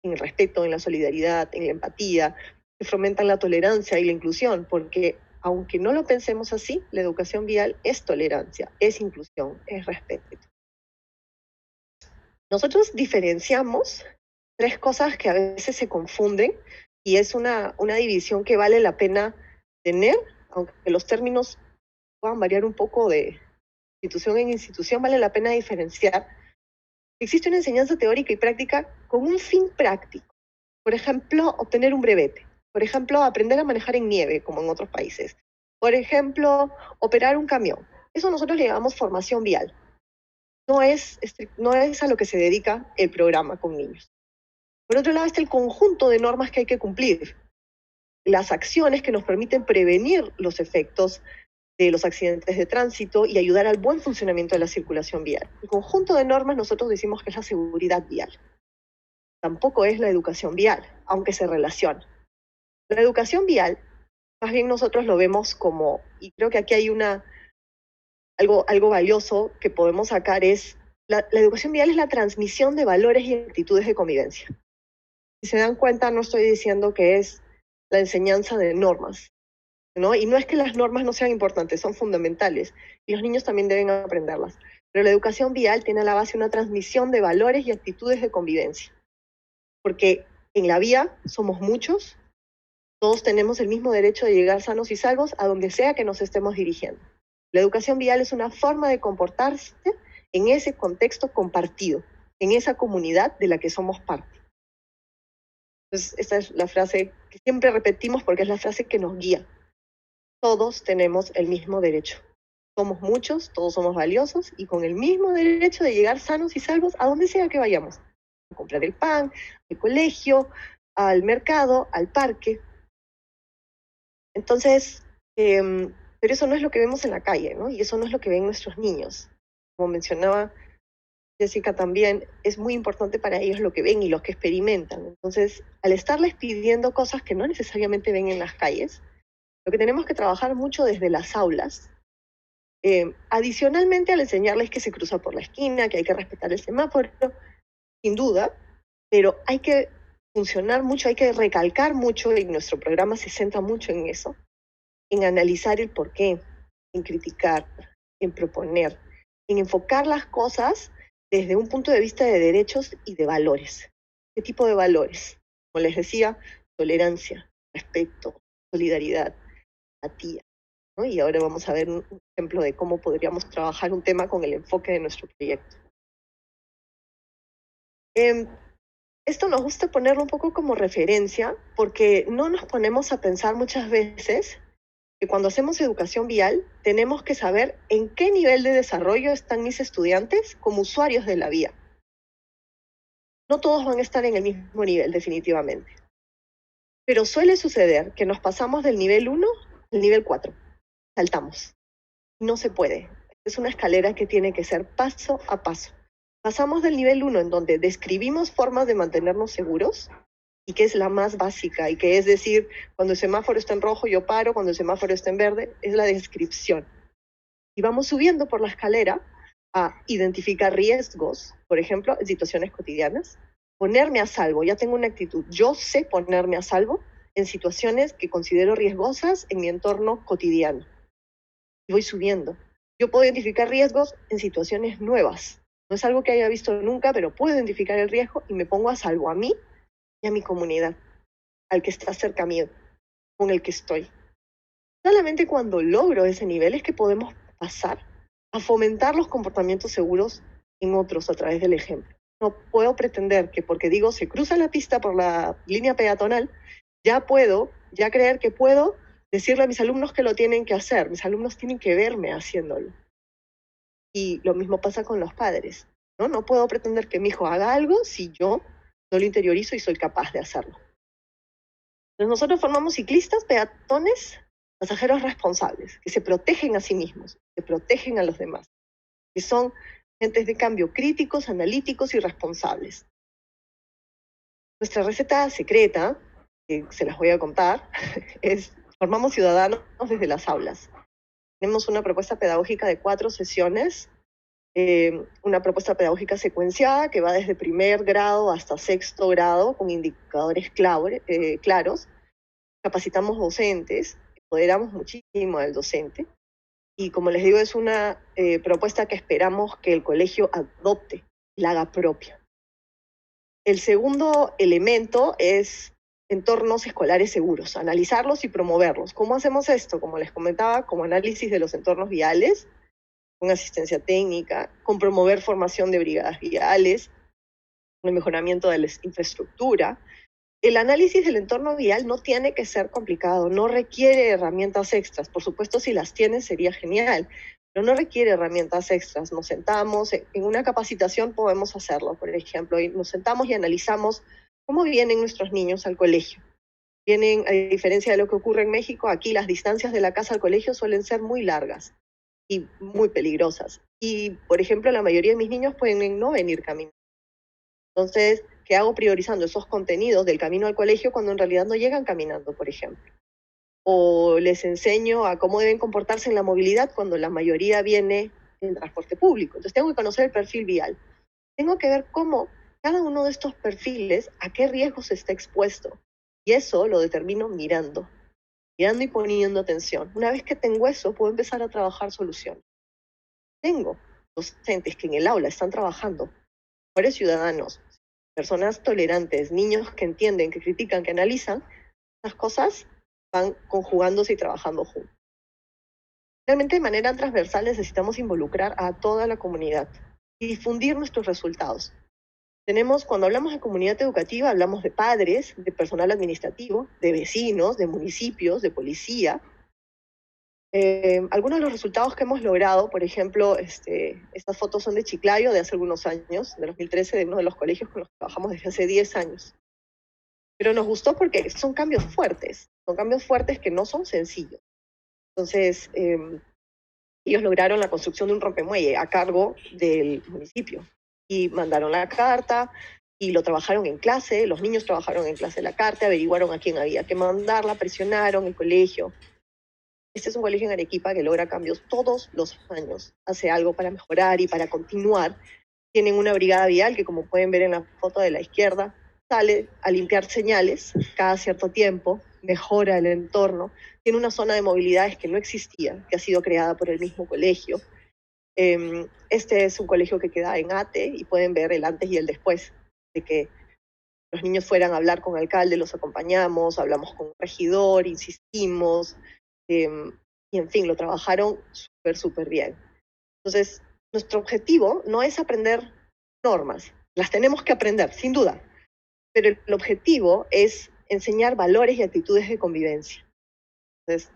en el respeto, en la solidaridad, en la empatía, que fomentan la tolerancia y la inclusión, porque aunque no lo pensemos así, la educación vial es tolerancia, es inclusión, es respeto. Nosotros diferenciamos tres cosas que a veces se confunden y es una división que vale la pena tener, aunque los términos puedan variar un poco de institución en institución, vale la pena diferenciar. Existe una enseñanza teórica y práctica con un fin práctico. Por ejemplo, obtener un brevete. Por ejemplo, aprender a manejar en nieve, como en otros países. Por ejemplo, operar un camión. Eso nosotros le llamamos formación vial. No es a lo que se dedica el programa con niños. Por otro lado está el conjunto de normas que hay que cumplir, las acciones que nos permiten prevenir los efectos de los accidentes de tránsito y ayudar al buen funcionamiento de la circulación vial. El conjunto de normas nosotros decimos que es la seguridad vial. Tampoco es la educación vial, aunque se relaciona. La educación vial, más bien nosotros lo vemos como, y creo que aquí hay algo valioso que podemos sacar, es la educación vial es la transmisión de valores y actitudes de convivencia. Si se dan cuenta, no estoy diciendo que es la enseñanza de normas, ¿no? Y no es que las normas no sean importantes, son fundamentales, y los niños también deben aprenderlas. Pero la educación vial tiene a la base una transmisión de valores y actitudes de convivencia. Porque en la vía somos muchos, todos tenemos el mismo derecho de llegar sanos y salvos a donde sea que nos estemos dirigiendo. La educación vial es una forma de comportarse en ese contexto compartido, en esa comunidad de la que somos parte. Entonces, esta es la frase que siempre repetimos porque es la frase que nos guía. Todos tenemos el mismo derecho. Somos muchos, todos somos valiosos y con el mismo derecho de llegar sanos y salvos a donde sea que vayamos. A comprar el pan, al colegio, al mercado, al parque. Entonces, pero eso no es lo que vemos en la calle, ¿no? Y eso no es lo que ven nuestros niños. Como mencionaba Jessica también, es muy importante para ellos lo que ven y lo que experimentan. Entonces, al estarles pidiendo cosas que no necesariamente ven en las calles, lo que tenemos que trabajar mucho desde las aulas, adicionalmente al enseñarles que se cruza por la esquina, que hay que respetar el semáforo, sin duda, pero hay que funcionar mucho, hay que recalcar mucho, y nuestro programa se centra mucho en eso, en analizar el porqué, en criticar, en proponer, en enfocar las cosas desde un punto de vista de derechos y de valores. ¿Qué tipo de valores? Como les decía, tolerancia, respeto, solidaridad, empatía, ¿no? Y ahora vamos a ver un ejemplo de cómo podríamos trabajar un tema con el enfoque de nuestro proyecto. Esto nos gusta ponerlo un poco como referencia porque no nos ponemos a pensar muchas veces que cuando hacemos educación vial tenemos que saber en qué nivel de desarrollo están mis estudiantes como usuarios de la vía. No todos van a estar en el mismo nivel, definitivamente. Pero suele suceder que nos pasamos del nivel 1 al nivel 4. Saltamos. No se puede. Es una escalera que tiene que ser paso a paso. Pasamos del nivel 1, en donde describimos formas de mantenernos seguros, y que es la más básica, y que es decir, cuando el semáforo está en rojo yo paro, cuando el semáforo está en verde, es la descripción. Y vamos subiendo por la escalera a identificar riesgos, por ejemplo, en situaciones cotidianas, ponerme a salvo, ya tengo una actitud, yo sé ponerme a salvo en situaciones que considero riesgosas en mi entorno cotidiano. Y voy subiendo. Yo puedo identificar riesgos en situaciones nuevas. No es algo que haya visto nunca, pero puedo identificar el riesgo y me pongo a salvo a mí y a mi comunidad, al que está cerca mío, con el que estoy. Solamente cuando logro ese nivel es que podemos pasar a fomentar los comportamientos seguros en otros a través del ejemplo. No puedo pretender que porque digo se cruza la pista por la línea peatonal, ya creer que puedo decirle a mis alumnos que lo tienen que hacer. Mis alumnos tienen que verme haciéndolo. Y lo mismo pasa con los padres, ¿no? No puedo pretender que mi hijo haga algo si yo no lo interiorizo y soy capaz de hacerlo. Entonces nosotros formamos ciclistas, peatones, pasajeros responsables, que se protegen a sí mismos, que protegen a los demás, que son agentes de cambio críticos, analíticos y responsables. Nuestra receta secreta, que se las voy a contar, es formamos ciudadanos desde las aulas. Tenemos una propuesta pedagógica de 4 sesiones, una propuesta pedagógica secuenciada que va desde primer grado hasta sexto grado con indicadores claros. Capacitamos docentes, empoderamos muchísimo al docente y como les digo es una propuesta que esperamos que el colegio adopte, la haga propia. El segundo elemento es entornos escolares seguros, analizarlos y promoverlos. ¿Cómo hacemos esto? Como les comentaba, como análisis de los entornos viales, con asistencia técnica, con promover formación de brigadas viales, con el mejoramiento de la infraestructura. El análisis del entorno vial no tiene que ser complicado, no requiere herramientas extras. Por supuesto, si las tiene sería genial, pero no requiere herramientas extras. Nos sentamos, en una capacitación podemos hacerlo, por ejemplo, y nos sentamos y analizamos cómo vienen nuestros niños al colegio. Vienen, a diferencia de lo que ocurre en México, aquí las distancias de la casa al colegio suelen ser muy largas y muy peligrosas. Y, por ejemplo, la mayoría de mis niños pueden no venir caminando. Entonces, ¿qué hago priorizando esos contenidos del camino al colegio cuando en realidad no llegan caminando, por ejemplo? O les enseño a cómo deben comportarse en la movilidad cuando la mayoría viene en transporte público. Entonces, tengo que conocer el perfil vial. Tengo que ver cómo cada uno de estos perfiles, a qué riesgos está expuesto. Y eso lo determino mirando y poniendo atención. Una vez que tengo eso, puedo empezar a trabajar soluciones. Tengo docentes que en el aula están trabajando, mejores ciudadanos, personas tolerantes, niños que entienden, que critican, que analizan, las cosas van conjugándose y trabajando juntos. Realmente de manera transversal necesitamos involucrar a toda la comunidad y difundir nuestros resultados. Cuando hablamos de comunidad educativa, hablamos de padres, de personal administrativo, de vecinos, de municipios, de policía. Algunos de los resultados que hemos logrado, por ejemplo, estas fotos son de Chiclayo de hace algunos años, de 2013, de uno de los colegios con los que trabajamos desde hace 10 años. Pero nos gustó porque son cambios fuertes que no son sencillos. Entonces, ellos lograron la construcción de un rompemuelle a cargo del municipio y mandaron la carta y lo trabajaron en clase, los niños trabajaron en clase la carta, averiguaron a quién había que mandarla, presionaron el colegio. Este es un colegio en Arequipa que logra cambios todos los años, hace algo para mejorar y para continuar. Tienen una brigada vial que, como pueden ver en la foto de la izquierda, sale a limpiar señales cada cierto tiempo, mejora el entorno. Tiene una zona de movilidades que no existía, que ha sido creada por el mismo colegio. Este es un colegio que queda en Ate y pueden ver el antes y el después de que los niños fueran a hablar con el alcalde, los acompañamos, hablamos con un regidor, insistimos, y en fin, lo trabajaron súper bien. Entonces, nuestro objetivo no es aprender normas, las tenemos que aprender, sin duda, pero el objetivo es enseñar valores y actitudes de convivencia. Entonces,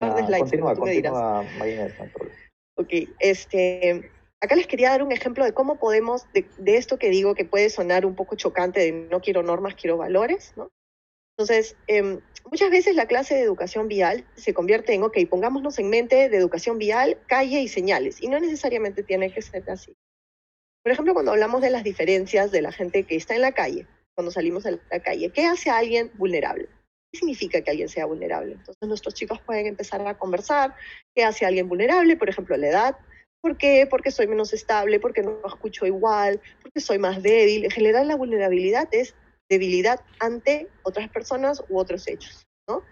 Continúa, Maynes, no hay problema. Ok, acá les quería dar un ejemplo de cómo podemos, de esto que digo que puede sonar un poco chocante, de no quiero normas, quiero valores, ¿no? Entonces, muchas veces la clase de educación vial se convierte en, ok, pongámonos en mente de educación vial, calle y señales, y no necesariamente tiene que ser así. Por ejemplo, cuando hablamos de las diferencias de la gente que está en la calle, cuando salimos a la calle, ¿qué hace a alguien vulnerable? ¿Qué significa que alguien sea vulnerable? Entonces nuestros chicos pueden empezar a conversar, ¿qué hace a alguien vulnerable? Por ejemplo, la edad. ¿Por qué? Porque soy menos estable, porque no escucho igual, porque soy más débil. En general, la vulnerabilidad es debilidad ante otras personas u otros hechos, ¿no?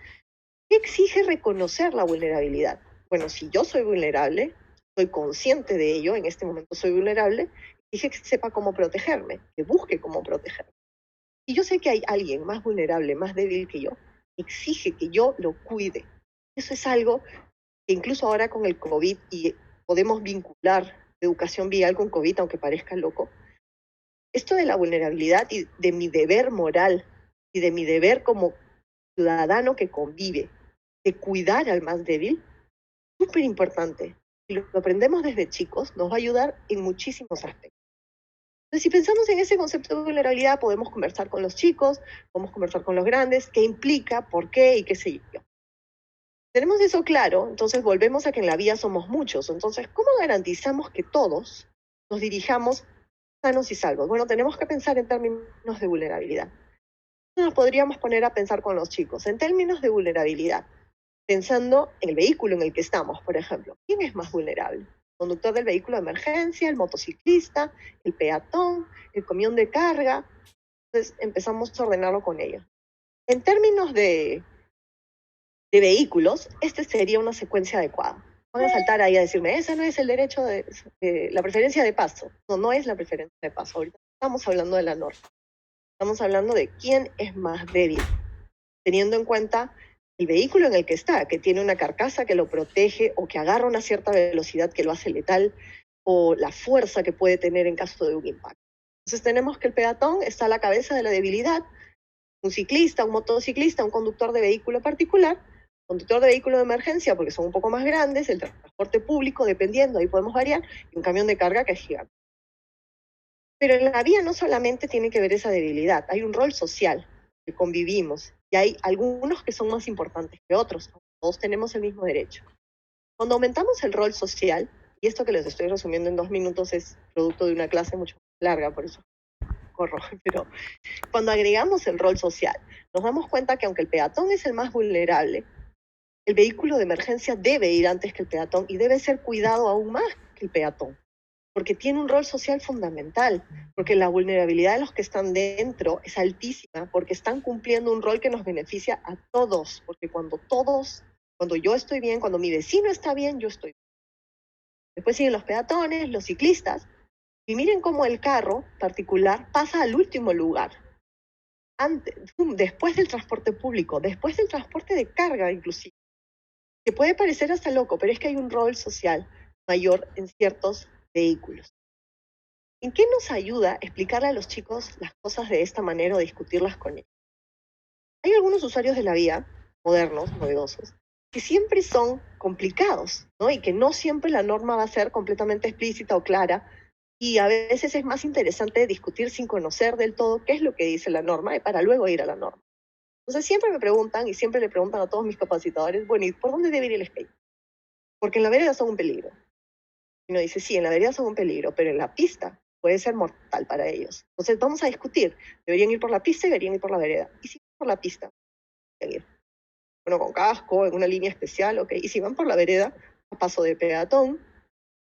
¿Qué exige reconocer la vulnerabilidad? Bueno, si yo soy vulnerable, soy consciente de ello, en este momento soy vulnerable, exige que sepa cómo protegerme, que busque cómo protegerme. Si yo sé que hay alguien más vulnerable, más débil que yo, exige que yo lo cuide. Eso es algo que incluso ahora con el COVID, y podemos vincular educación vial con COVID, aunque parezca loco, esto de la vulnerabilidad y de mi deber moral y de mi deber como ciudadano que convive, de cuidar al más débil, súper importante. Si lo aprendemos desde chicos, nos va a ayudar en muchísimos aspectos. Entonces, si pensamos en ese concepto de vulnerabilidad, podemos conversar con los chicos, podemos conversar con los grandes, qué implica, por qué y qué sé yo. Tenemos eso claro, entonces volvemos a que en la vida somos muchos. Entonces, ¿cómo garantizamos que todos nos dirijamos sanos y salvos? Bueno, tenemos que pensar en términos de vulnerabilidad. Nos podríamos poner a pensar con los chicos en términos de vulnerabilidad, pensando en el vehículo en el que estamos, por ejemplo. ¿Quién es más vulnerable? El conductor del vehículo de emergencia, el motociclista, el peatón, el camión de carga. Entonces empezamos a ordenarlo con ellos. En términos de vehículos, este sería una secuencia adecuada. Van a saltar ahí a decirme, ese no es el derecho de la preferencia de paso. No, no es la preferencia de paso. Ahorita estamos hablando de la norma. Estamos hablando de quién es más débil, teniendo en cuenta el vehículo en el que está, que tiene una carcasa que lo protege o que agarra una cierta velocidad que lo hace letal, o la fuerza que puede tener en caso de un impacto. Entonces tenemos que el peatón está a la cabeza de la debilidad, un ciclista, un motociclista, un conductor de vehículo particular, conductor de vehículo de emergencia porque son un poco más grandes, el transporte público, dependiendo, ahí podemos variar, y un camión de carga que es gigante. Pero en la vía no solamente tiene que ver esa debilidad, hay un rol social que convivimos y hay algunos que son más importantes que otros. Todos tenemos el mismo derecho. Cuando aumentamos el rol social, y esto que les estoy resumiendo en 2 minutos es producto de una clase mucho más larga, por eso corro, pero cuando agregamos el rol social, nos damos cuenta que aunque el peatón es el más vulnerable, el vehículo de emergencia debe ir antes que el peatón y debe ser cuidado aún más que el peatón, porque tiene un rol social fundamental, porque la vulnerabilidad de los que están dentro es altísima, porque están cumpliendo un rol que nos beneficia a todos, porque cuando yo estoy bien, cuando mi vecino está bien, yo estoy bien. Después siguen los peatones, los ciclistas, y miren cómo el carro particular pasa al último lugar, después del transporte público, después del transporte de carga inclusive, que puede parecer hasta loco, pero es que hay un rol social mayor en ciertos vehículos. ¿En qué nos ayuda explicarle a los chicos las cosas de esta manera o discutirlas con ellos? Hay algunos usuarios de la vía, modernos, novedosos, que siempre son complicados, ¿no? Y que no siempre la norma va a ser completamente explícita o clara, y a veces es más interesante discutir sin conocer del todo qué es lo que dice la norma para luego ir a la norma. Entonces siempre me preguntan y siempre le preguntan a todos mis capacitadores, bueno, ¿y por dónde debe ir el skate? Porque en la vereda son un peligro. Y uno dice, sí, en la vereda son un peligro, pero en la pista puede ser mortal para ellos. Entonces vamos a discutir, ¿deberían ir por la pista y deberían ir por la vereda? Y si van por la pista, deberían ir. Bueno, con casco, en una línea especial, ok. Y si van por la vereda, a paso de peatón,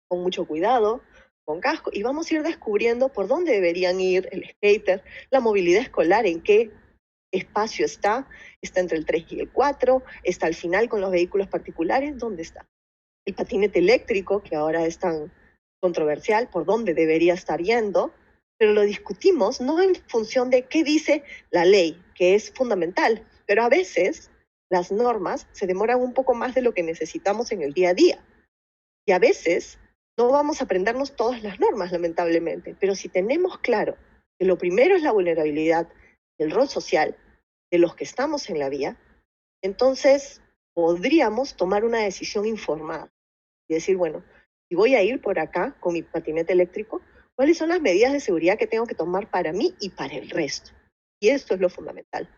con mucho cuidado, con casco, y vamos a ir descubriendo por dónde deberían ir el skater, la movilidad escolar, en qué espacio está entre el 3 y el 4, está al final con los vehículos particulares, ¿dónde está? El patinete eléctrico, que ahora es tan controversial, por dónde debería estar yendo, pero lo discutimos no en función de qué dice la ley, que es fundamental, pero a veces las normas se demoran un poco más de lo que necesitamos en el día a día. Y a veces no vamos a aprendernos todas las normas, lamentablemente, pero si tenemos claro que lo primero es la vulnerabilidad, el rol social de los que estamos en la vía, entonces podríamos tomar una decisión informada y decir, bueno, si voy a ir por acá con mi patinete eléctrico, ¿cuáles son las medidas de seguridad que tengo que tomar para mí y para el resto? Y esto es lo fundamental.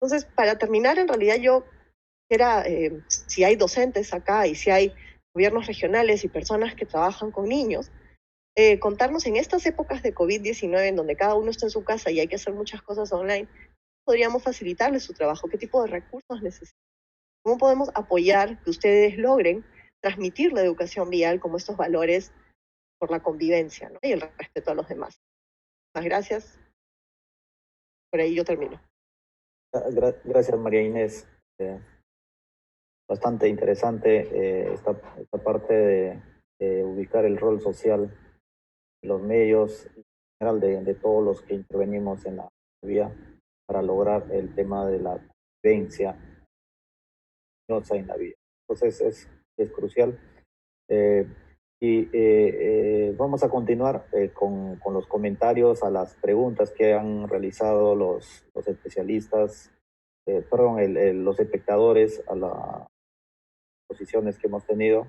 Entonces, para terminar, en realidad yo era, si hay docentes acá y si hay gobiernos regionales y personas que trabajan con niños, contarnos en estas épocas de COVID-19, en donde cada uno está en su casa y hay que hacer muchas cosas online, podríamos facilitarles su trabajo, qué tipo de recursos necesitan, cómo podemos apoyar que ustedes logren transmitir la educación vial como estos valores por la convivencia, ¿no? Y el respeto a los demás. Muchas gracias. Por ahí yo termino. Gracias, María Inés. Bastante interesante esta parte de ubicar el rol social de los medios, en general de todos los que intervenimos en la vía para lograr el tema de la convivencia en la vida. Entonces es crucial. Vamos a continuar con los comentarios a las preguntas que han realizado los especialistas, los espectadores a las posiciones que hemos tenido.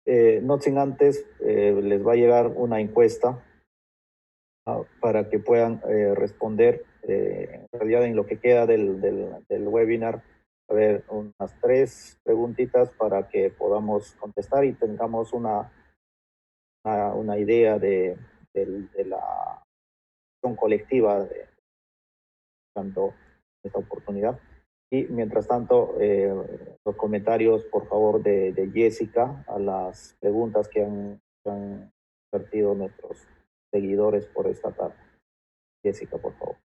No sin antes, les va a llegar una encuesta para que puedan responder en realidad en lo que queda del webinar. A ver, unas 3 preguntitas para que podamos contestar y tengamos una idea de la acción colectiva de tanto esta oportunidad. Y mientras tanto, los comentarios, por favor, de Jessica a las preguntas que han vertido nuestros seguidores por esta tarde. Jessica, por favor.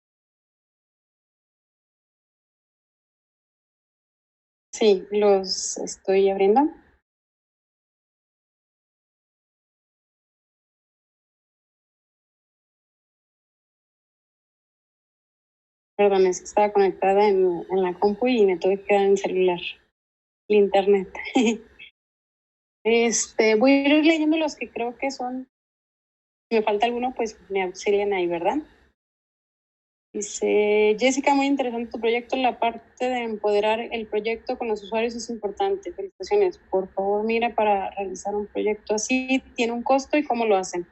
Sí, los estoy abriendo. Perdón, es que estaba conectada en la compu y me tuve que quedar en celular, el internet. Voy a ir leyendo los que creo que son. Si me falta alguno, pues me auxilian ahí, ¿verdad? Dice Jessica, muy interesante tu proyecto. La parte de empoderar el proyecto con los usuarios es importante. Felicitaciones. Por favor, mira, para realizar un proyecto así, ¿tiene un costo y cómo lo hacen?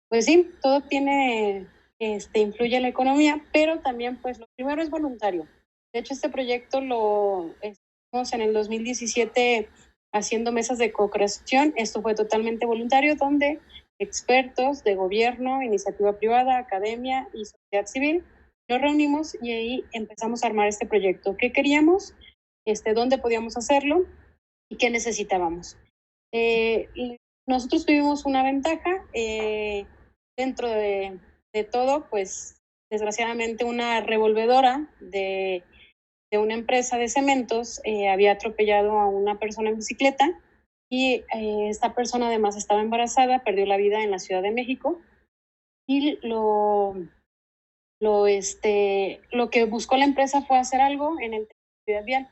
Pues sí, todo tiene, influye en la economía, pero también, pues, lo primero es voluntario. De hecho, este proyecto lo hicimos en el 2017 haciendo mesas de co-creación. Esto fue totalmente voluntario, donde expertos de gobierno, iniciativa privada, academia y sociedad civil nos reunimos y ahí empezamos a armar este proyecto. ¿Qué queríamos? ¿Dónde podíamos hacerlo? ¿Y qué necesitábamos? Nosotros tuvimos una ventaja dentro de todo, pues desgraciadamente una revolvedora de una empresa de cementos había atropellado a una persona en bicicleta y esta persona además estaba embarazada, perdió la vida en la Ciudad de México y lo que buscó la empresa fue hacer algo en el tema de seguridad vial.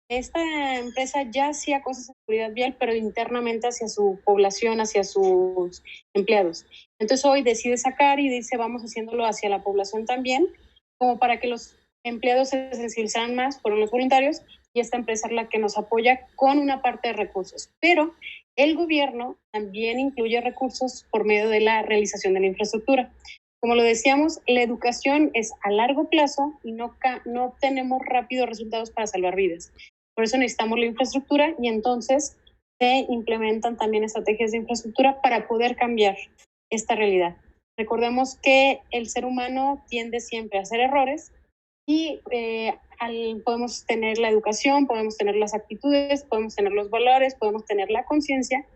Esta empresa ya hacía cosas de seguridad vial, pero internamente hacia su población, hacia sus empleados. Entonces hoy decide sacar y dice, vamos haciéndolo hacia la población también, como para que los empleados se sensibilizaran más, fueron los voluntarios, y esta empresa es la que nos apoya con una parte de recursos. Pero el gobierno también incluye recursos por medio de la realización de la infraestructura. Como lo decíamos, la educación es a largo plazo y no obtenemos rápidos resultados para salvar vidas. Por eso necesitamos la infraestructura y entonces se implementan también estrategias de infraestructura para poder cambiar esta realidad. Recordemos que el ser humano tiende siempre a hacer errores y podemos tener la educación, podemos tener las actitudes, podemos tener los valores, podemos tener la conciencia,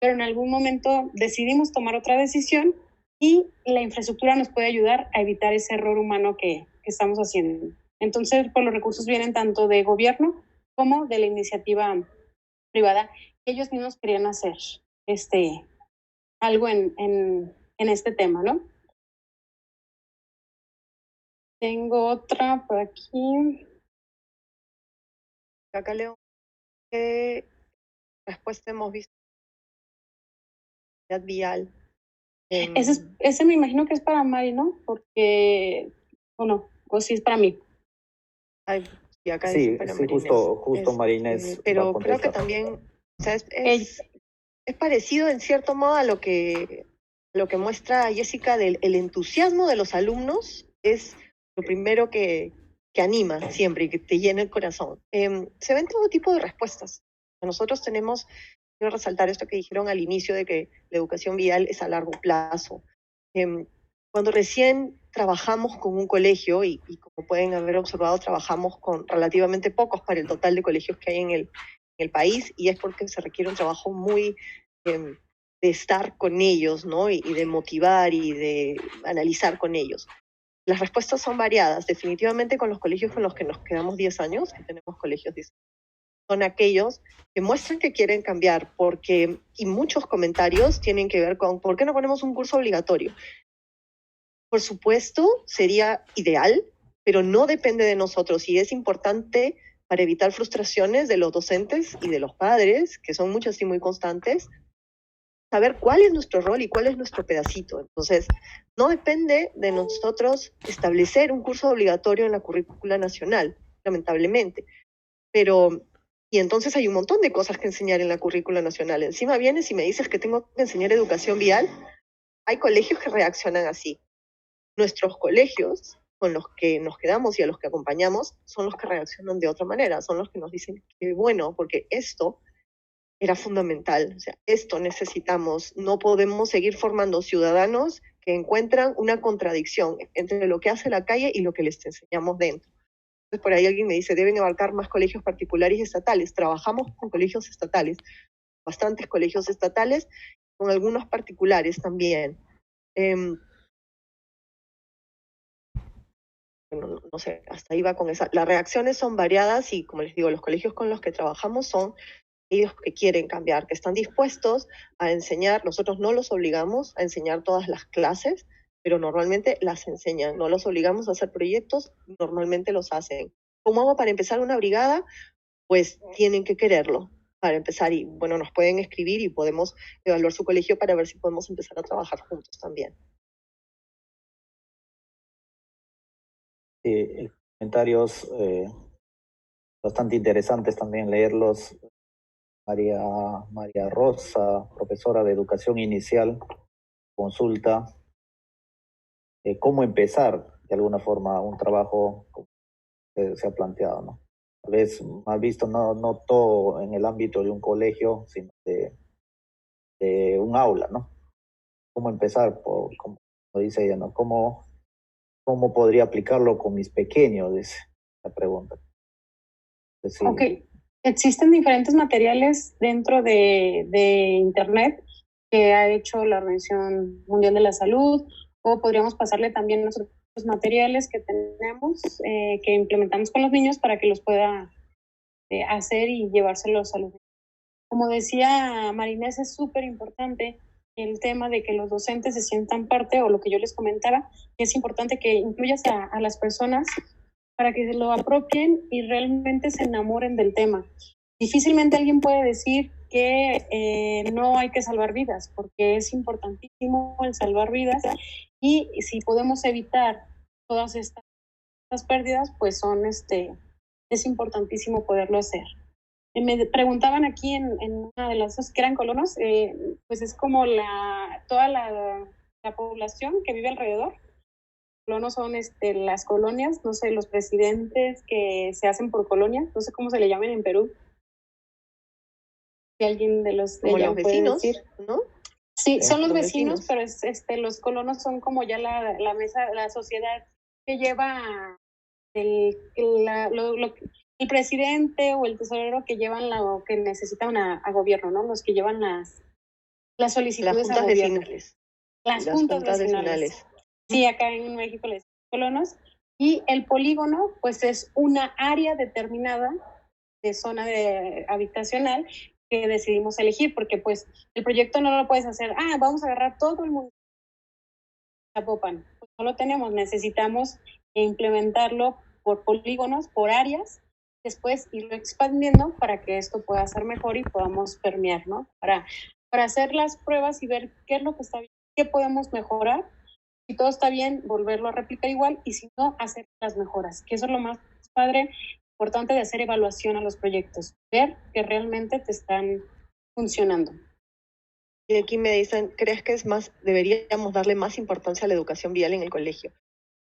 pero en algún momento decidimos tomar otra decisión y la infraestructura nos puede ayudar a evitar ese error humano que estamos haciendo. Entonces, pues, los recursos vienen tanto de gobierno como de la iniciativa privada. Ellos mismos querían hacer algo en este tema, ¿no? Tengo otra por aquí. Acá leo qué respuesta hemos visto. Vial. Ese me imagino que es para Mari, ¿no? Porque, o no, o sí es para mí. Ay, y acá Sí, dice para sí, justo Marinés. Pero creo que también, o sea, es parecido en cierto modo a lo que muestra Jessica del el entusiasmo de los alumnos, es lo primero que que anima siempre y que te llena el corazón. Se ven todo tipo de respuestas. Nosotros tenemos, quiero resaltar esto que dijeron al inicio de que la educación vial es a largo plazo. Cuando recién trabajamos con un colegio, y como pueden haber observado, trabajamos con relativamente pocos para el total de colegios que hay en el país, y es porque se requiere un trabajo muy de estar con ellos, ¿no? Y de motivar y de analizar con ellos. Las respuestas son variadas. Definitivamente con los colegios con los que nos quedamos 10 años, que tenemos colegios 10 años, son aquellos que muestran que quieren cambiar, y muchos comentarios tienen que ver con ¿por qué no ponemos un curso obligatorio? Por supuesto, sería ideal, pero no depende de nosotros, y es importante para evitar frustraciones de los docentes y de los padres, que son muchas y muy constantes, saber cuál es nuestro rol y cuál es nuestro pedacito. Entonces, no depende de nosotros establecer un curso obligatorio en la currícula nacional, lamentablemente. Y entonces hay un montón de cosas que enseñar en la currícula nacional. Encima vienes y me dices que tengo que enseñar educación vial. Hay colegios que reaccionan así. Nuestros colegios con los que nos quedamos y a los que acompañamos son los que reaccionan de otra manera, son los que nos dicen que bueno, porque esto era fundamental, o sea, esto necesitamos, no podemos seguir formando ciudadanos que encuentran una contradicción entre lo que hace la calle y lo que les enseñamos dentro. Entonces por ahí alguien me dice, deben abarcar más colegios particulares y estatales. Trabajamos con colegios estatales, bastantes colegios estatales, con algunos particulares también. No sé, hasta ahí va con esa. Las reacciones son variadas y, como les digo, los colegios con los que trabajamos son ellos que quieren cambiar, que están dispuestos a enseñar. Nosotros no los obligamos a enseñar todas las clases, pero normalmente las enseñan. No los obligamos a hacer proyectos, normalmente los hacen. ¿Cómo hago para empezar una brigada? Pues tienen que quererlo para empezar, y bueno, nos pueden escribir y podemos evaluar su colegio para ver si podemos empezar a trabajar juntos también. Comentarios bastante interesantes también leerlos. María Rosa, profesora de educación inicial, consulta cómo empezar de alguna forma un trabajo como se ha planteado, ¿no? Tal vez más visto no todo en el ámbito de un colegio, sino de un aula, ¿no? ¿Cómo empezar? Como dice ella, ¿no? ¿Cómo podría aplicarlo con mis pequeños? Dice la pregunta. Sí. Ok, existen diferentes materiales dentro de Internet que ha hecho la Organización Mundial de la Salud, o podríamos pasarle también nosotros los materiales que tenemos, que implementamos con los niños para que los pueda hacer y llevárselos a los niños. Como decía Marinés, es súper importante el tema de que los docentes se sientan parte, o lo que yo les comentaba, que es importante que incluyas a las personas para que se lo apropien y realmente se enamoren del tema. Difícilmente alguien puede decir que no hay que salvar vidas, porque es importantísimo el salvar vidas, y si podemos evitar todas estas pérdidas, pues es importantísimo poderlo hacer. Me preguntaban aquí en una de las dos que eran colonos, pues es como toda la población que vive alrededor. Colonos son las colonias, no sé, los presidentes que se hacen por colonia, no sé cómo se le llaman en Perú. Si alguien de los como los vecinos, puede decir, ¿no? Sí, son los vecinos, pero los colonos son como ya la mesa, la sociedad que lleva el presidente o el tesorero que llevan lo que necesitan a gobierno, ¿no? Los que llevan las solicitudes a gobierno. Las juntas vecinales. Sí, acá en México les colonos. Y el polígono, pues es una área determinada de zona habitacional que decidimos elegir, porque pues el proyecto no lo puedes hacer, vamos a agarrar todo el mundo de Zapopan. Pues no lo tenemos, necesitamos implementarlo por polígonos, por áreas, después irlo expandiendo para que esto pueda ser mejor y podamos permear, ¿no? Para hacer las pruebas y ver qué es lo que está bien, qué podemos mejorar. Si todo está bien, volverlo a replicar igual, y si no, hacer las mejoras, que eso es lo más padre, importante de hacer evaluación a los proyectos, ver que realmente te están funcionando. Y aquí me dicen, ¿crees que deberíamos darle más importancia a la educación vial en el colegio?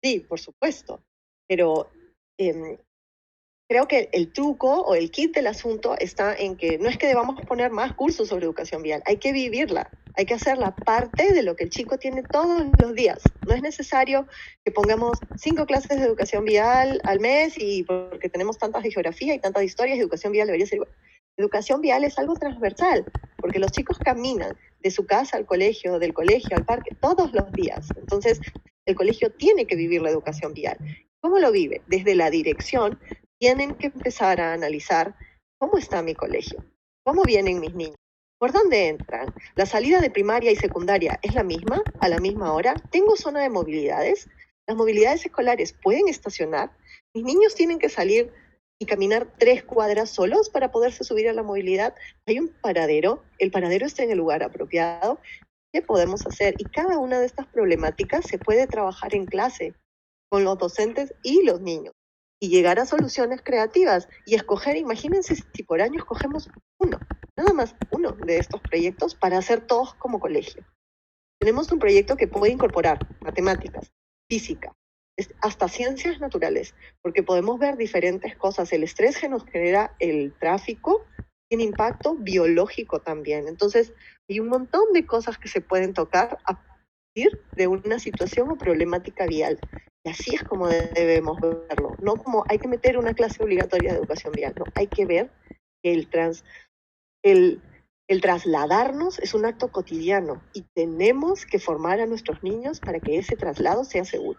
Sí, por supuesto, pero creo que el truco o el kit del asunto está en que no es que debamos poner más cursos sobre educación vial, hay que vivirla, hay que hacerla parte de lo que el chico tiene todos los días. No es necesario que pongamos 5 clases de educación vial al mes y porque tenemos tantas de geografía y tantas de historias, educación vial debería ser igual. Educación vial es algo transversal, porque los chicos caminan de su casa al colegio, del colegio al parque, todos los días. Entonces, el colegio tiene que vivir la educación vial. ¿Cómo lo vive? Desde la dirección tienen que empezar a analizar cómo está mi colegio, cómo vienen mis niños, por dónde entran. La salida de primaria y secundaria es la misma, a la misma hora. Tengo zona de movilidades. Las movilidades escolares pueden estacionar. Mis niños tienen que salir y caminar 3 cuadras solos para poderse subir a la movilidad. Hay un paradero, el paradero está en el lugar apropiado. ¿Qué podemos hacer? Y cada una de estas problemáticas se puede trabajar en clase con los docentes y los niños y llegar a soluciones creativas y escoger, imagínense si por año escogemos uno, nada más uno de estos proyectos para hacer todos como colegio. Tenemos un proyecto que puede incorporar matemáticas, física, hasta ciencias naturales, porque podemos ver diferentes cosas. El estrés que nos genera el tráfico tiene impacto biológico también. Entonces, hay un montón de cosas que se pueden tocar a partir de una situación o problemática vial. Y así es como debemos verlo. No como hay que meter una clase obligatoria de educación vial. No, hay que ver que el trasladarnos es un acto cotidiano y tenemos que formar a nuestros niños para que ese traslado sea seguro.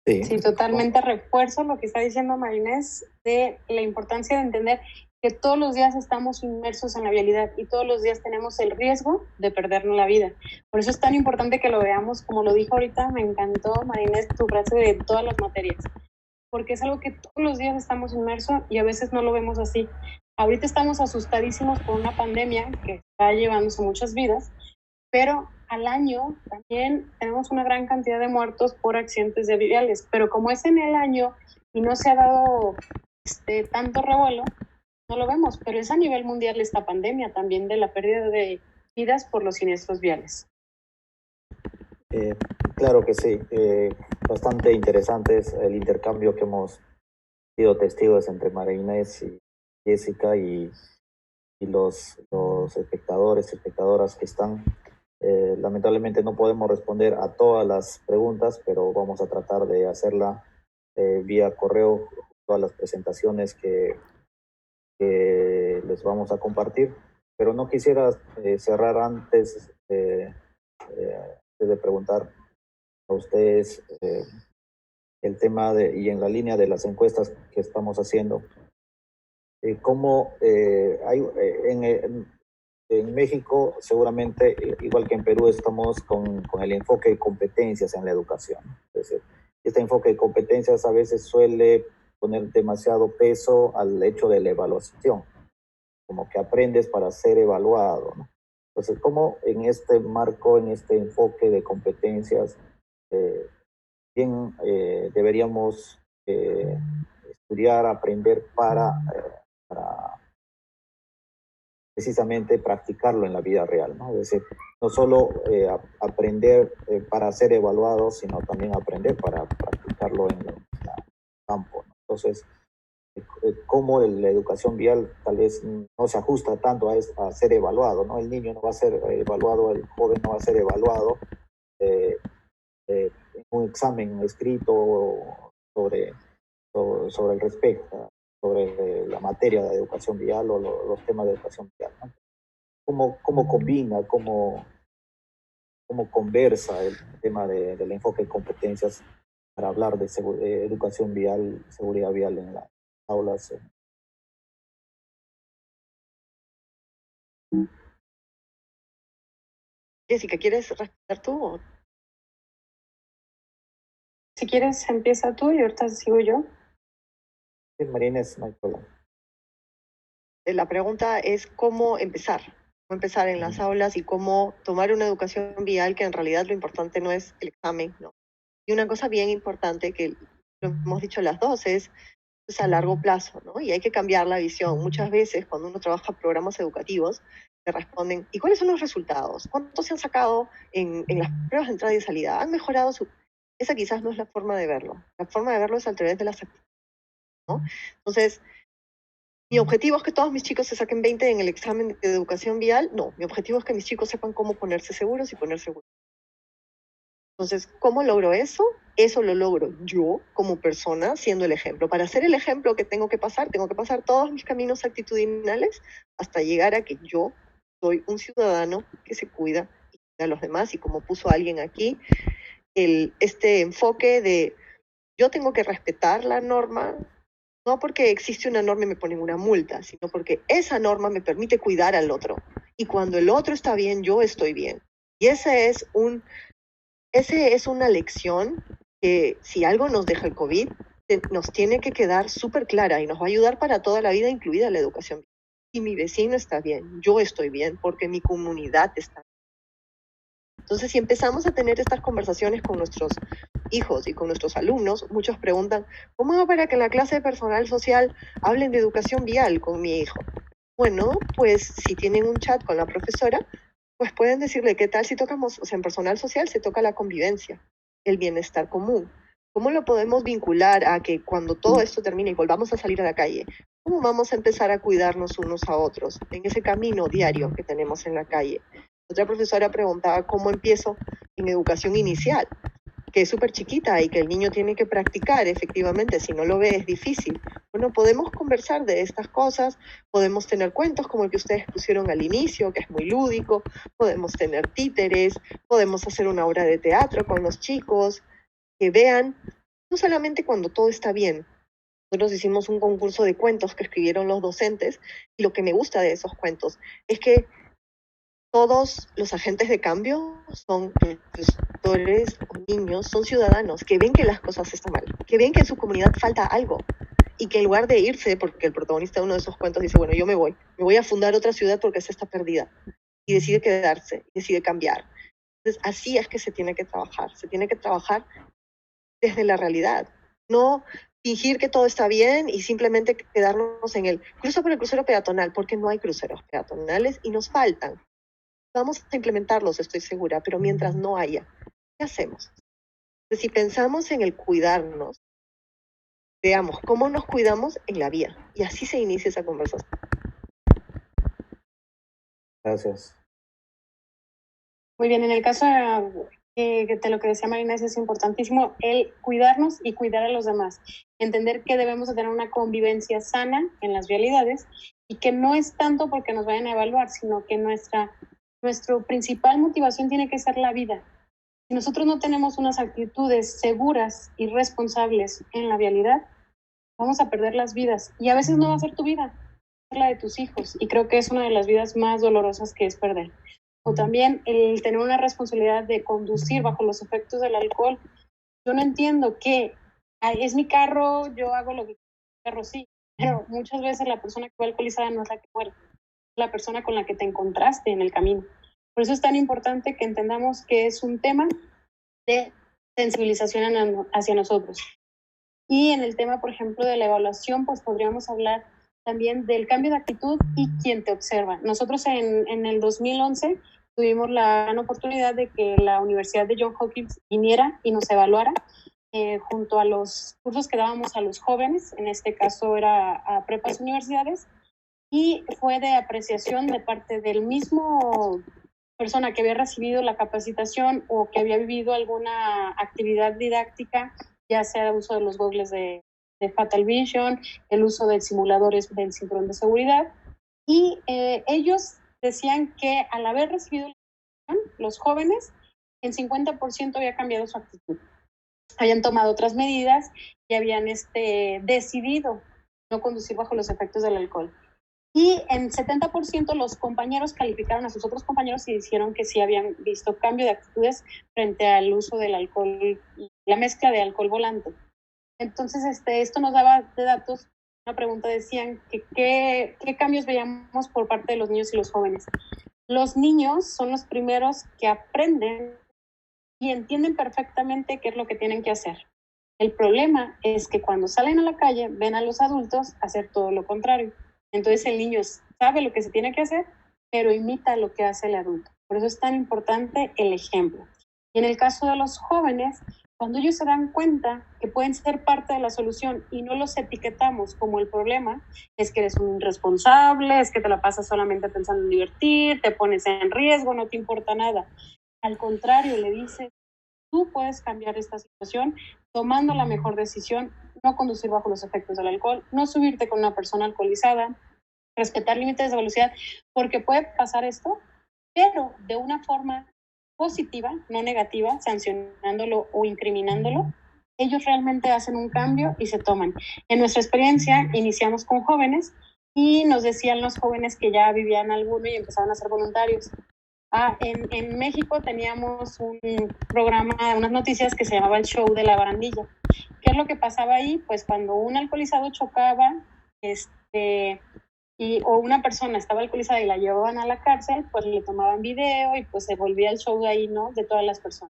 Sí, totalmente refuerzo lo que está diciendo Marinés de la importancia de entender que todos los días estamos inmersos en la vialidad y todos los días tenemos el riesgo de perdernos la vida. Por eso es tan importante que lo veamos, como lo dijo ahorita, me encantó, Marinés, tu frase de todas las materias, porque es algo que todos los días estamos inmersos y a veces no lo vemos así. Ahorita estamos asustadísimos por una pandemia que está llevándose muchas vidas, pero al año también tenemos una gran cantidad de muertos por accidentes de viales, pero como es en el año y no se ha dado tanto revuelo, no lo vemos, pero es a nivel mundial esta pandemia también de la pérdida de vidas por los siniestros viales. Claro que sí, bastante interesante es el intercambio que hemos sido testigos entre María Inés y Jessica y los espectadores, espectadoras que están. Lamentablemente no podemos responder a todas las preguntas, pero vamos a tratar de hacerla vía correo, todas las presentaciones que les vamos a compartir. Pero no quisiera cerrar antes de preguntar a ustedes el tema y en la línea de las encuestas que estamos haciendo, cómo hay en México, seguramente, igual que en Perú, estamos con el enfoque de competencias en la educación. Es decir, este enfoque de competencias a veces suele poner demasiado peso al hecho de la evaluación, como que aprendes para ser evaluado, ¿no? Entonces, ¿cómo en este marco, en este enfoque de competencias, bien deberíamos estudiar, aprender para precisamente practicarlo en la vida real, ¿no? Es decir, no solo aprender para ser evaluado, sino también aprender para practicarlo en el campo, ¿no? Entonces, cómo la educación vial tal vez no se ajusta tanto a ser evaluado, ¿no? El niño no va a ser evaluado, el joven no va a ser evaluado en un examen escrito sobre el respecto, sobre la materia de educación vial o los temas de educación vial, ¿no? ¿Cómo combina, cómo conversa el tema del enfoque de competencias para hablar de educación vial, seguridad vial en las aulas? Jessica, ¿quieres responder tú? Si quieres, empieza tú y ahorita sigo yo. Sí, María Inés, no hay problema. La pregunta es cómo empezar en las aulas y cómo tomar una educación vial, que en realidad lo importante no es el examen, ¿no? Y una cosa bien importante que lo hemos dicho las dos es a largo plazo, ¿no? Y hay que cambiar la visión. Muchas veces cuando uno trabaja programas educativos, te responden, ¿y cuáles son los resultados? ¿Cuántos se han sacado en las pruebas de entrada y salida? ¿Han mejorado su...? Esa quizás no es la forma de verlo. La forma de verlo es a través de las actitudes, ¿no? Entonces, ¿mi objetivo es que todos mis chicos se saquen 20 en el examen de educación vial? No, mi objetivo es que mis chicos sepan cómo ponerse seguros y poner seguros. Entonces, ¿cómo logro eso? Eso lo logro yo como persona siendo el ejemplo. Para ser el ejemplo que tengo que pasar todos mis caminos actitudinales hasta llegar a que yo soy un ciudadano que se cuida y cuida a los demás. Y como puso alguien aquí, este enfoque de yo tengo que respetar la norma, no porque existe una norma y me ponen una multa, sino porque esa norma me permite cuidar al otro. Y cuando el otro está bien, yo estoy bien. Y ese es una lección que si algo nos deja el COVID, nos tiene que quedar súper clara y nos va a ayudar para toda la vida, incluida la educación. Y mi vecino está bien, yo estoy bien, porque mi comunidad está bien. Entonces, si empezamos a tener estas conversaciones con nuestros hijos y con nuestros alumnos, muchos preguntan, ¿cómo hago para que en la clase de personal social hablen de educación vial con mi hijo? Bueno, pues si tienen un chat con la profesora, pues pueden decirle, ¿qué tal si tocamos, o sea, en personal social se toca la convivencia, el bienestar común? ¿Cómo lo podemos vincular a que cuando todo esto termine y volvamos a salir a la calle, cómo vamos a empezar a cuidarnos unos a otros en ese camino diario que tenemos en la calle? Otra profesora preguntaba cómo empiezo en educación inicial, que es súper chiquita y que el niño tiene que practicar efectivamente, si no lo ve es difícil. Bueno, podemos conversar de estas cosas, podemos tener cuentos como el que ustedes pusieron al inicio, que es muy lúdico, podemos tener títeres, podemos hacer una obra de teatro con los chicos, que vean, no solamente cuando todo está bien. Nosotros hicimos un concurso de cuentos que escribieron los docentes y lo que me gusta de esos cuentos es que todos los agentes de cambio son profesores o niños, son ciudadanos que ven que las cosas están mal, que ven que en su comunidad falta algo y que en lugar de irse, porque el protagonista de uno de esos cuentos dice, bueno, yo me voy a fundar otra ciudad porque esta está perdida y decide quedarse, decide cambiar. Entonces, así es que se tiene que trabajar desde la realidad, no fingir que todo está bien y simplemente quedarnos en el cruzo por el crucero peatonal, porque no hay cruceros peatonales y nos faltan. Vamos a implementarlos, estoy segura, pero mientras no haya, ¿qué hacemos? Entonces, si pensamos en el cuidarnos, veamos cómo nos cuidamos en la vía y así se inicia esa conversación. Gracias. Muy bien, en el caso de lo que decía Marina, es importantísimo el cuidarnos y cuidar a los demás. Entender que debemos de tener una convivencia sana en las vialidades y que no es tanto porque nos vayan a evaluar, sino que nuestra principal motivación tiene que ser la vida. Si nosotros no tenemos unas actitudes seguras y responsables en la vialidad, vamos a perder las vidas. Y a veces no va a ser tu vida, va a ser la de tus hijos. Y creo que es una de las vidas más dolorosas que es perder. O también el tener una responsabilidad de conducir bajo los efectos del alcohol. Yo no entiendo que es mi carro, yo hago lo que quiero, el carro sí, pero muchas veces la persona que va alcoholizada no es la que muere, es la persona con la que te encontraste en el camino. Por eso es tan importante que entendamos que es un tema de sensibilización hacia nosotros. Y en el tema, por ejemplo, de la evaluación, pues podríamos hablar también del cambio de actitud y quién te observa. Nosotros en el 2011 tuvimos la gran oportunidad de que la Universidad de Johns Hopkins viniera y nos evaluara junto a los cursos que dábamos a los jóvenes, en este caso era a prepas universidades, y fue de apreciación de parte del mismo persona que había recibido la capacitación o que había vivido alguna actividad didáctica, ya sea el uso de los goggles de Fatal Vision, el uso de simuladores del cinturón de seguridad, y ellos decían que al haber recibido la capacitación, los jóvenes en 50% había cambiado su actitud. Habían tomado otras medidas y habían decidido no conducir bajo los efectos del alcohol. Y en 70% los compañeros calificaron a sus otros compañeros y dijeron que sí habían visto cambio de actitudes frente al uso del alcohol, la mezcla de alcohol volante. Entonces, esto nos daba de datos. Una pregunta decían que qué cambios veíamos por parte de los niños y los jóvenes. Los niños son los primeros que aprenden y entienden perfectamente qué es lo que tienen que hacer. El problema es que cuando salen a la calle ven a los adultos hacer todo lo contrario. Entonces el niño sabe lo que se tiene que hacer, pero imita lo que hace el adulto. Por eso es tan importante el ejemplo. Y en el caso de los jóvenes, Cuando ellos se dan cuenta que pueden ser parte de la solución y no los etiquetamos como el problema, es que eres un irresponsable, es que te la pasas solamente pensando en divertir, te pones en riesgo, no te importa nada. Al contrario, le dices, tú puedes cambiar esta situación tomando la mejor decisión, no conducir bajo los efectos del alcohol, no subirte con una persona alcoholizada, respetar límites de velocidad, porque puede pasar esto, pero de una forma positiva, no negativa, sancionándolo o incriminándolo, ellos realmente hacen un cambio y se toman. En nuestra experiencia, iniciamos con jóvenes y nos decían los jóvenes que ya vivían alguno y empezaban a ser voluntarios. En México teníamos un programa, unas noticias que se llamaba el show de la barandilla. ¿Qué es lo que pasaba ahí? Pues cuando un alcoholizado chocaba, o una persona estaba alcoholizada y la llevaban a la cárcel, pues le tomaban video y pues se volvía el show de ahí, ¿no? De todas las personas.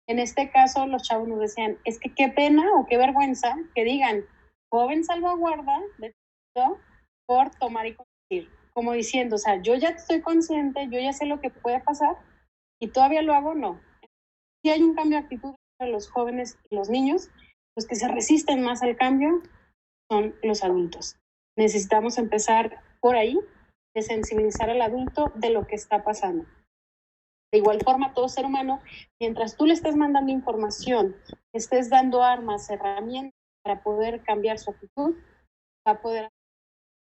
En este caso, los chavos nos decían, es que qué pena o qué vergüenza que digan, joven salvaguarda por tomar y conducir. Como diciendo, o sea, yo ya estoy consciente, yo ya sé lo que puede pasar y todavía lo hago, no. Si hay un cambio de actitud entre los jóvenes y los niños, los que se resisten más al cambio son los adultos. Necesitamos empezar por ahí, de sensibilizar al adulto de lo que está pasando. De igual forma, todo ser humano, mientras tú le estés mandando información, estés dando armas, herramientas para poder cambiar su actitud, va a poder.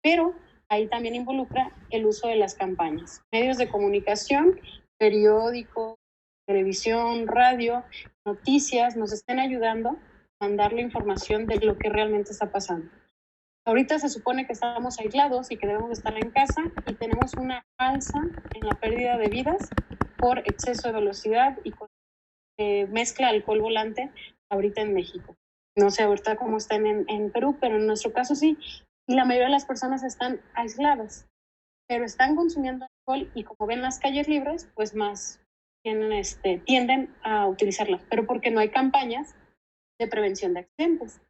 Pero ahí también involucra el uso de las campañas. Medios de comunicación, periódicos, televisión, radio, noticias, nos estén ayudando a mandar la información de lo que realmente está pasando. Ahorita se supone que estamos aislados y que debemos estar en casa y tenemos una alza en la pérdida de vidas por exceso de velocidad y con mezcla alcohol volante ahorita en México. No sé ahorita cómo están en Perú, pero en nuestro caso sí. Y la mayoría de las personas están aisladas, pero están consumiendo alcohol y como ven las calles libres, pues más tienden a utilizarlas, pero porque no hay campañas de prevención de accidentes.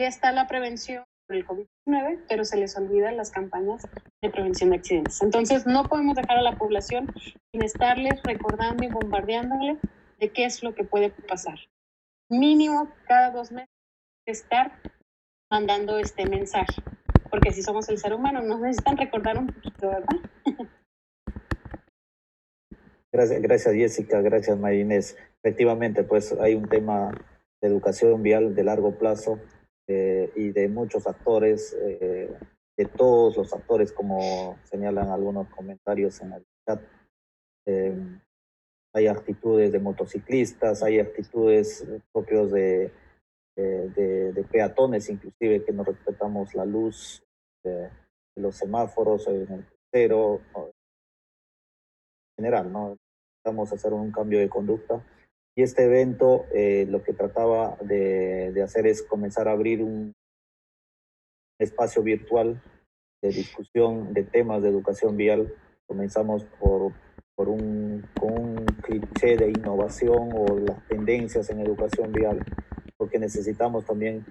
Ya está la prevención por el COVID-19, pero se les olvidan las campañas de prevención de accidentes. Entonces, no podemos dejar a la población sin estarles recordando y bombardeándole de qué es lo que puede pasar. Mínimo cada 2 meses estar mandando este mensaje, porque si somos el ser humano, nos necesitan recordar un poquito, ¿verdad? Gracias Jessica, gracias María Inés. Efectivamente, pues hay un tema de educación vial de largo plazo y de muchos actores, de todos los actores, como señalan algunos comentarios en el chat. Hay actitudes de motociclistas, hay actitudes propios de peatones, inclusive, que no respetamos la luz de los semáforos en el crucero, en general, ¿no? Necesitamos hacer un cambio de conducta. Y este evento lo que trataba de hacer es comenzar a abrir un espacio virtual de discusión de temas de educación vial. Comenzamos con un cliché de innovación o las tendencias en educación vial, porque necesitamos también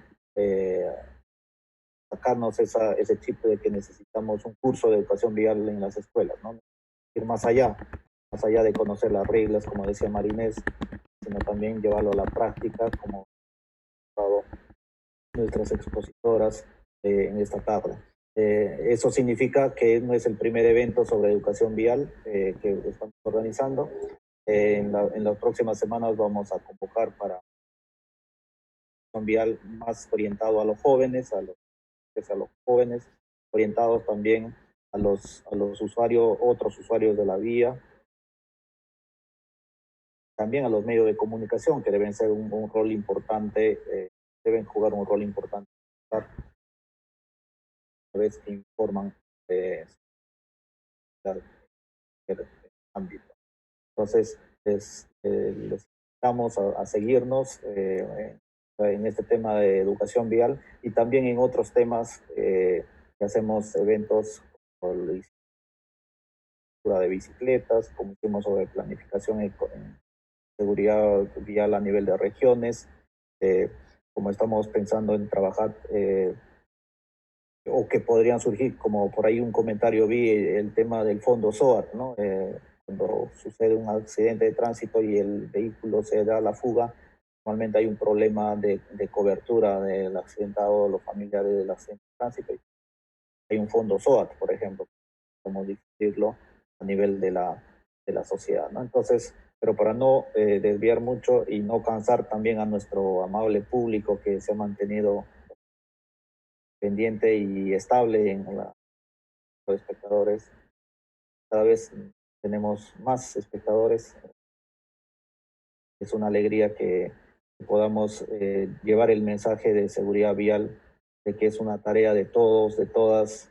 sacarnos ese chip de que necesitamos un curso de educación vial en las escuelas, ¿no? Ir más allá de conocer las reglas, como decía Marinés, sino también llevarlo a la práctica, como nuestras expositoras en esta tarde. Eso significa que no es el primer evento sobre educación vial que estamos organizando. En las próximas semanas vamos a convocar para educación vial más orientado a los jóvenes, orientados también a los usuarios, otros usuarios de la vía, también a los medios de comunicación, que deben ser un rol importante, deben jugar un rol importante a vez que informan de ámbito. Entonces, les invitamos a seguirnos en este tema de educación vial y también en otros temas que hacemos eventos como de bicicletas, como hicimos sobre planificación en seguridad vial a nivel de regiones, como estamos pensando en trabajar o que podrían surgir, como por ahí un comentario vi, el tema del fondo SOAT, ¿no? Cuando sucede un accidente de tránsito y el vehículo se da la fuga, Normalmente hay un problema de cobertura del accidentado, los familiares del accidente de tránsito. Hay un fondo SOAT, por ejemplo, como difundirlo a nivel de la sociedad, ¿no? Entonces, pero para no desviar mucho y no cansar también a nuestro amable público que se ha mantenido pendiente y estable en los espectadores, cada vez tenemos más espectadores. Es una alegría que podamos llevar el mensaje de seguridad vial, de que es una tarea de todos, de todas,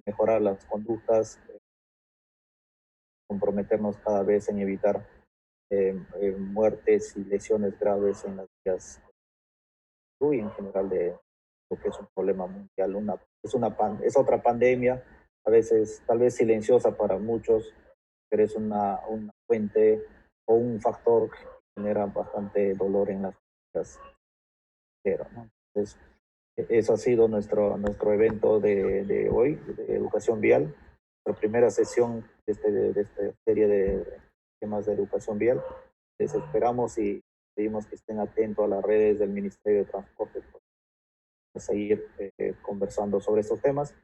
mejorar las conductas, comprometernos cada vez en evitar muertes y lesiones graves en las vías y en general de lo que es un problema mundial. Es otra pandemia, a veces tal vez silenciosa para muchos, pero es una fuente o un factor que genera bastante dolor en las familias, ¿no? Entonces, eso ha sido nuestro evento de hoy, de educación vial, la primera sesión de esta serie de temas de educación vial. Les esperamos y pedimos que estén atentos a las redes del Ministerio de Transporte para seguir conversando sobre estos temas.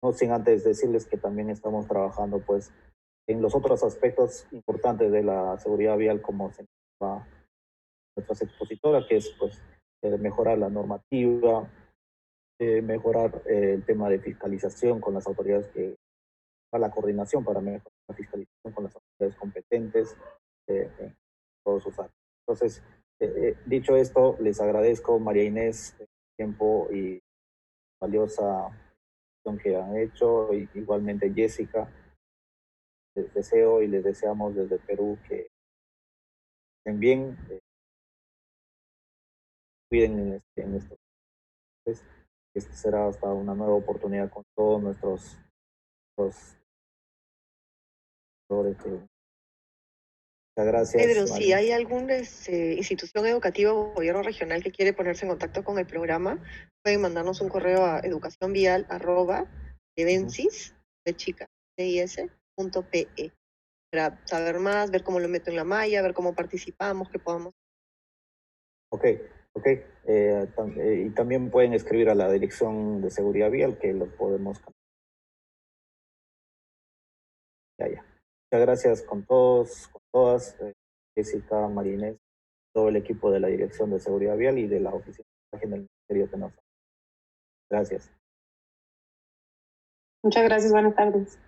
No sin antes decirles que también estamos trabajando pues en los otros aspectos importantes de la seguridad vial, como se llama nuestras expositoras, que es pues mejorar la normativa, mejorar el tema de fiscalización con las autoridades para la coordinación para mejorar la fiscalización con las autoridades competentes en todos sus actos. Entonces, dicho esto, les agradezco, María Inés, el tiempo y valiosa que han hecho, y igualmente Jessica. Les deseo y les deseamos desde Perú que estén bien, cuiden en estos meses. Este será hasta una nueva oportunidad con todos nuestros muchas gracias. Pedro, si hay alguna institución educativa o gobierno regional que quiere ponerse en contacto con el programa, pueden mandarnos un correo a educacionvial@edensis.pe para saber más, ver cómo lo meto en la malla, ver cómo participamos, qué podamos. Ok. Y también pueden escribir a la Dirección de Seguridad Vial, que lo podemos cambiar. Ya. Muchas gracias con todos, con todas, Jessica, Marinés, todo el equipo de la Dirección de Seguridad Vial y de la Oficina del Ministerio que nos. Gracias. Muchas gracias, buenas tardes.